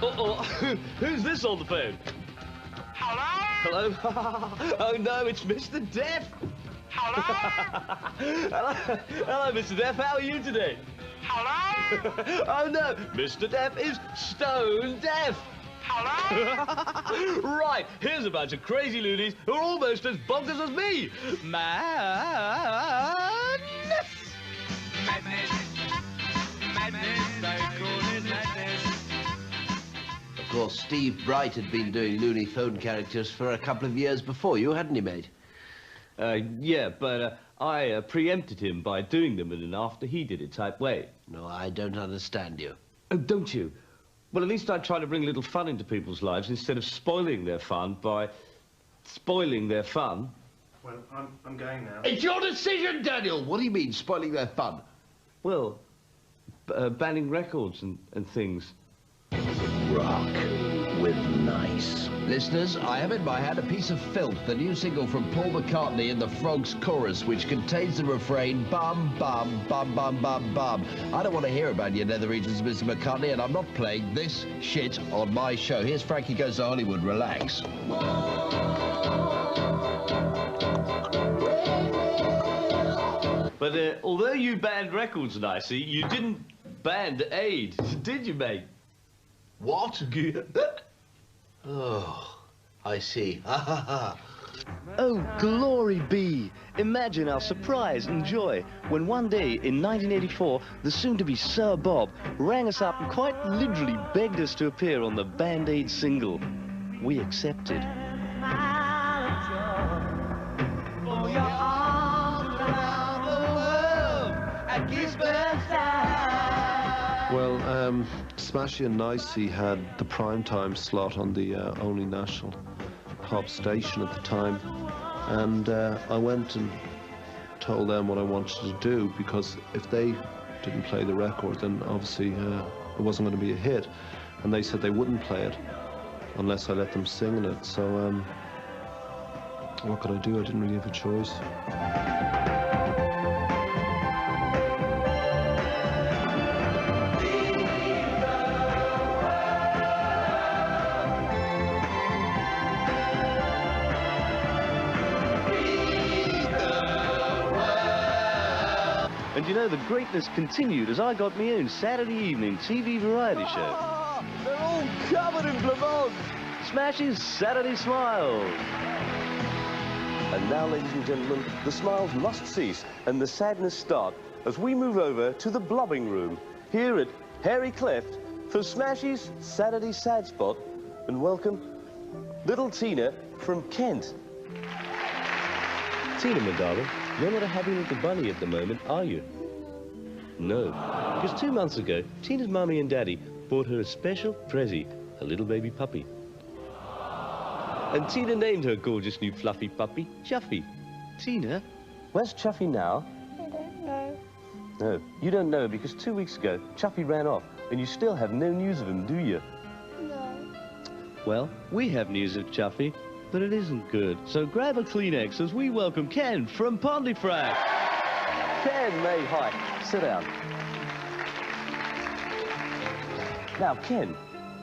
Uh-oh, who's this on the phone? Hello? Hello? Oh no, it's Mr. Deaf. Hello? Hello, Mr. Deaf, how are you today? Hello? Oh no, Mr. Deaf is stone deaf. Right, here's a bunch of crazy loonies who are almost as bonkers as me. Of course, Steve Bright had been doing loony phone characters for a couple of years before you, hadn't he, mate? Yeah, but I preempted him by doing them in an after-he-did-it type way. No, I don't understand you. Oh, don't you? Well, at least I try to bring a little fun into people's lives instead of spoiling their fun by spoiling their fun. Well, I'm going now. It's your decision, Daniel! What do you mean, spoiling their fun? Well, banning records and things. Rock with Nice. Listeners, I have in my hand a piece of filth, the new single from Paul McCartney and the Frogs chorus, which contains the refrain, bum, bum, bum, bum, bum, bum. I don't want to hear about your nether regions, Mr. McCartney, and I'm not playing this shit on my show. Here's Frankie Goes to Hollywood. Relax. But although you banned records, Nicey, you didn't ban aid, did you, mate? What? Oh, I see. Oh, glory be! Imagine our surprise and joy when one day in 1984, the soon-to-be Sir Bob rang us up and quite literally begged us to appear on the Band-Aid single. We accepted. Well, Smashey and Nicey had the primetime slot on the only national pop station at the time, and I went and told them what I wanted to do, because if they didn't play the record, then obviously it wasn't going to be a hit, and they said they wouldn't play it unless I let them sing in it. So what could I do? I didn't really have a choice. And you know, the greatness continued as I got my own Saturday evening TV variety show. They're all covered in blancmange. Smashie's Saturday Smiles. And now, ladies and gentlemen, the smiles must cease and the sadness start as we move over to the blubbing room here at Hairy Cleft for Smashie's Saturday Sad Spot, and welcome little Tina from Kent. Tina, my darling, you're not a happy little bunny at the moment, are you? No, because 2 months ago, Tina's mummy and daddy bought her a special prezi, a little baby puppy. And Tina named her gorgeous new fluffy puppy Chuffy. Tina, where's Chuffy now? I don't know. No, you don't know because 2 weeks ago, Chuffy ran off, and you still have no news of him, do you? No. Well, we have news of Chuffy, but it isn't good. So grab a Kleenex as we welcome Ken from Pontefract. Ken, mate, hi. Sit down. Now, Ken,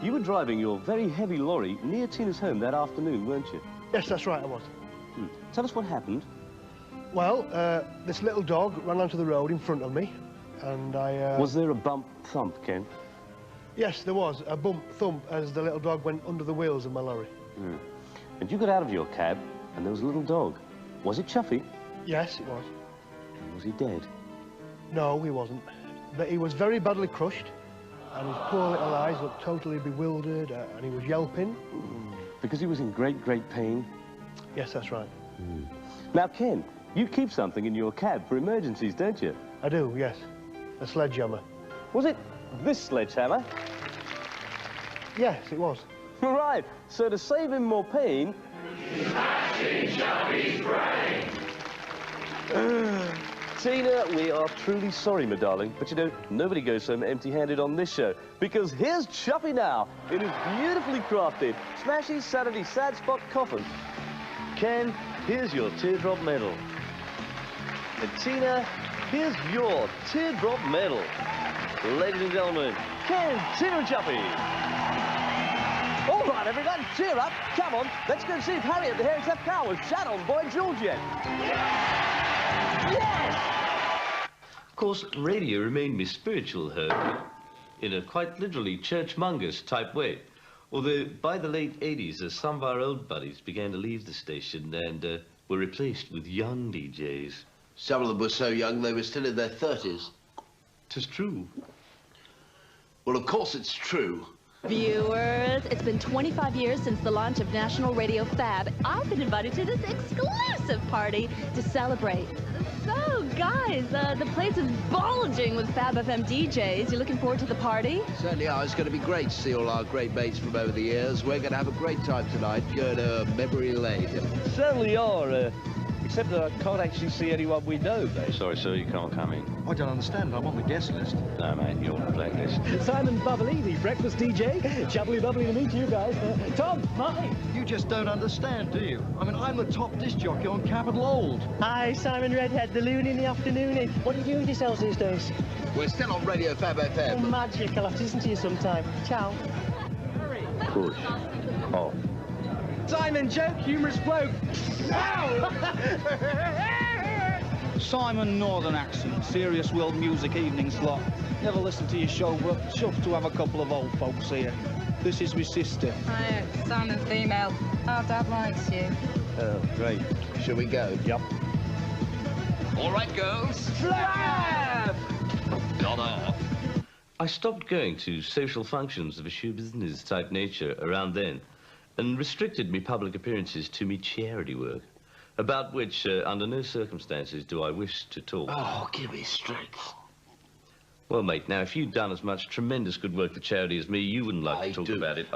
you were driving your very heavy lorry near Tina's home that afternoon, weren't you? Yes, that's right, I was. Tell us what happened. Well, this little dog ran onto the road in front of me, and I... Was there a bump thump, Ken? Yes, there was. A bump thump as the little dog went under the wheels of my lorry. And you got out of your cab, and there was a little dog. Was it Chuffy? Yes, it was. And was he dead? No, he wasn't. But he was very badly crushed, and his poor little eyes looked totally bewildered, and he was yelping. Because he was in great, great pain? Yes, that's right. Now, Ken, you keep something in your cab for emergencies, don't you? I do, yes. A sledgehammer. Was it this sledgehammer? Yes, it was. Right, so to save him more pain... Tina, we are truly sorry, my darling, but you know, nobody goes home empty-handed on this show, because here's Chuffy now, in his beautifully crafted Smashie Saturday Sad Spot coffin. Ken, here's your teardrop medal. And Tina, here's your teardrop medal. Ladies and gentlemen, Ken, Tina and Chuffy. All right, everyone, cheer up. Come on, let's go see if Harriet the Hairy Cleft Cow was shot on Boy George yet. Yes! Of course, radio remained my spiritual home in a quite literally churchmongers type way. Well, by the late 80s, some of our old buddies began to leave the station and were replaced with young DJs. Some of them were so young they were still in their 30s. 'Tis true. Well, of course it's true. Viewers, it's been 25 years since the launch of National Radio Fab. I've been invited to this exclusive party to celebrate. So, guys, the place is bulging with Fab FM DJs. You looking forward to the party? Certainly are. It's going to be great to see all our great mates from over the years. We're going to have a great time tonight, going to memory lane. Certainly are, except that I can't actually see anyone we know, mate. Sorry, sir, you can't come in. I don't understand. I'm on the guest list. No, mate, you're on the blacklist. Simon Bubbly, the breakfast DJ. Chubbly bubbly to meet you guys. Tom, Marty. You just don't understand, do you? I mean, I'm the top disc jockey on Capital Old. Hi, Simon Redhead, the loon in the afternoon. What are you doing with yourselves these days? We're still on Radio Fab FM. Oh, magic. I'll have to listen to you sometime. Ciao. Push. Off. Simon, joke, humorous bloke. Simon, Northern Accent, Serious World Music evening slot. Never listened to your show, but chuffed to have a couple of old folks here. This is my sister. Hi, Simon female. Our dad likes you. Oh, great. Shall we go? Yep. All right, girls. Flap! Gone off. I stopped going to social functions of a show business type nature around then and restricted me public appearances to me charity work, about which, under no circumstances, do I wish to talk. Oh, give me strength. Well, mate, now, if you'd done as much tremendous good work for charity as me, you wouldn't like to talk about it.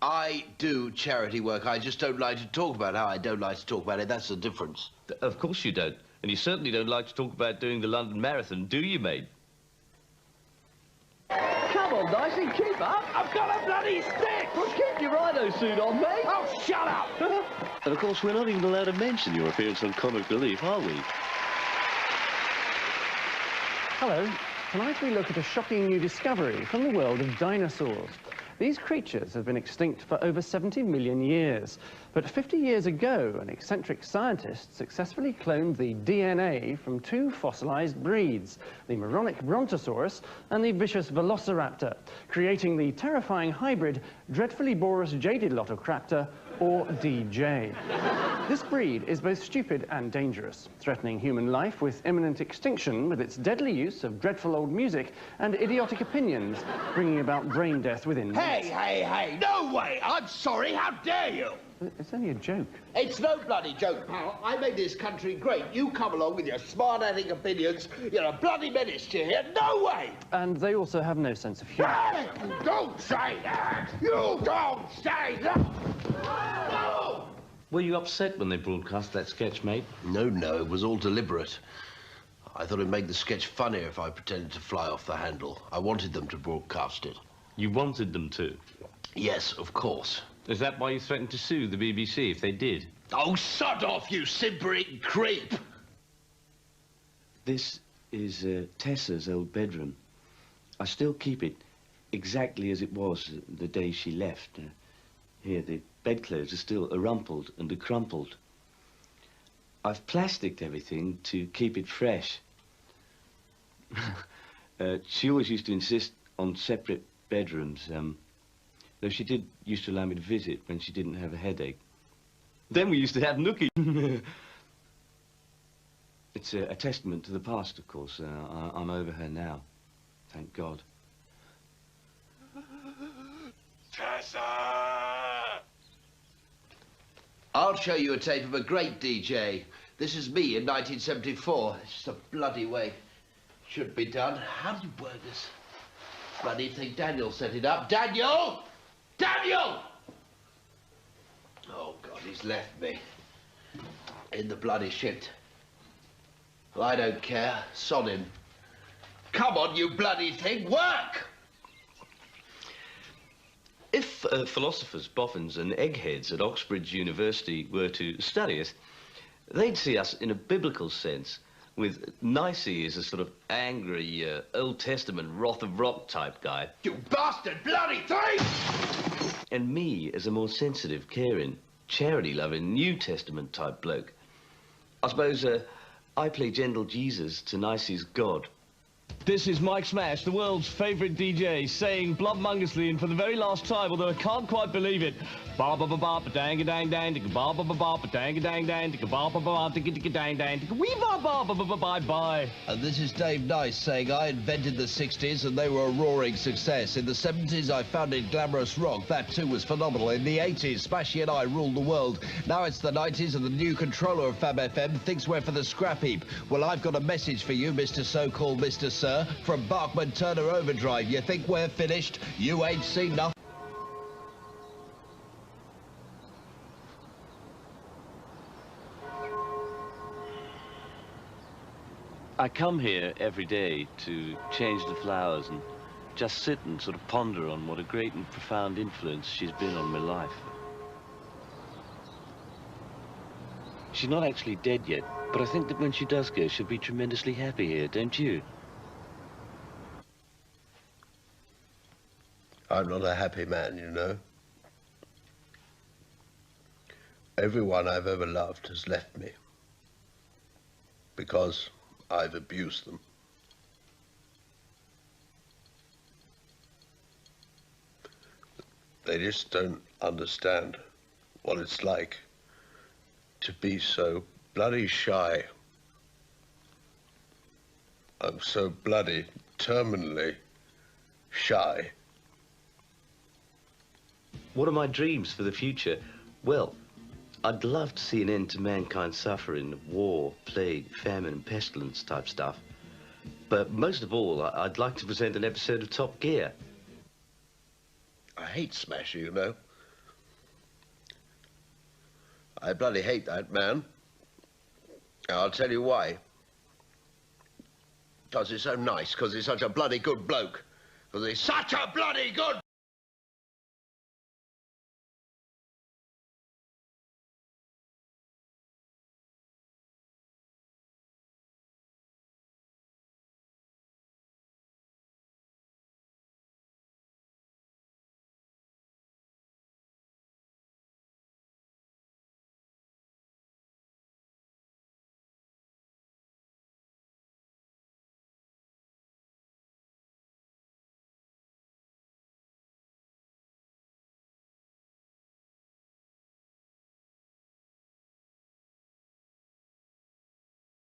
I do charity work. I just don't like to talk about how I don't like to talk about it. That's the difference. Of course you don't. And you certainly don't like to talk about doing the London Marathon, do you, mate? Come on, Nicey, keep up. I've got a bloody stick. Well, keep your rhino suit on, mate. Oh, shut up. And of course, we're not even allowed to mention your appearance on Comic Relief, are we? Hello. Tonight we look at a shocking new discovery from the world of dinosaurs. These creatures have been extinct for over 70 million years. But 50 years ago, an eccentric scientist successfully cloned the DNA from two fossilized breeds, the moronic brontosaurus and the vicious velociraptor, creating the terrifying hybrid Dreadfully-borous Jaded-lotocraptor, or DJ. This breed is both stupid and dangerous, threatening human life with imminent extinction with its deadly use of dreadful old music and idiotic opinions, bringing about brain death within minutes. Hey, no way! I'm sorry, how dare you! It's only a joke. It's no bloody joke, pal. I made this country great. You come along with your smart-aleck opinions. You're a bloody menace to here. No way! And they also have no sense of humor. Hey, don't say that! You don't say that! No! Were you upset when they broadcast that sketch, mate? No, it was all deliberate. I thought it'd make the sketch funnier if I pretended to fly off the handle. I wanted them to broadcast it. You wanted them to? Yes, of course. Is that why you threatened to sue the BBC if they did? Oh, sod off, you simpering creep! This is Tessa's old bedroom. I still keep it exactly as it was the day she left. Here, the bedclothes are still rumpled and crumpled. I've plasticed everything to keep it fresh. She always used to insist on separate bedrooms, though she did used to allow me to visit when she didn't have a headache. Then we used to have nookie. It's a testament to the past, of course. I'm over her now, thank God. Tessa! I'll show you a tape of a great DJ. This is me in 1974. It's just a bloody way. Should be done. How do you work this? Bloody thing. Daniel set it up. Daniel! Daniel! Oh, God, he's left me. In the bloody shit. Well, I don't care. Sod him. Come on, you bloody thing. Work! If philosophers, boffins and eggheads at Oxbridge University were to study us, they'd see us in a biblical sense, with Nicey as a sort of angry, Old Testament wrath of rock type guy. You bastard bloody thief! And me as a more sensitive, caring, charity-loving, New Testament type bloke. I suppose I play gentle Jesus to Nicey's God. This is Mike Smash, the world's favourite DJ, saying bloodmongerously and for the very last time, although I can't quite believe it, ba ba ba ba ba dang a dang dang, ba ba ba ba ba dang a dang dang, ba ba ba ba dang dang, wee ba ba ba ba bye bye. And this is Dave Nice saying I invented the 60s and they were a roaring success. In the 70s I founded glamorous rock, that too was phenomenal. In the 80s, Smashie and I ruled the world. Now it's the 90s and the new controller of Fab FM thinks we're for the scrap heap. Well, I've got a message for you, Mr. So-called Mr. Sir. From Bachman Turner Overdrive. You think we're finished? You ain't seen nothing. I come here every day to change the flowers and just sit and sort of ponder on what a great and profound influence she's been on my life. She's not actually dead yet, but I think that when she does go, she'll be tremendously happy here, don't you? I'm not a happy man, you know. Everyone I've ever loved has left me because I've abused them. They just don't understand what it's like to be so bloody shy. I'm so bloody, terminally shy. What are my dreams for the future? Well, I'd love to see an end to mankind's suffering, war, plague, famine, and pestilence type stuff. But most of all, I'd like to present an episode of Top Gear. I hate Smashie, you know. I bloody hate that man. And I'll tell you why. Because he's so nice, because he's such a bloody good bloke. Because he's such a bloody good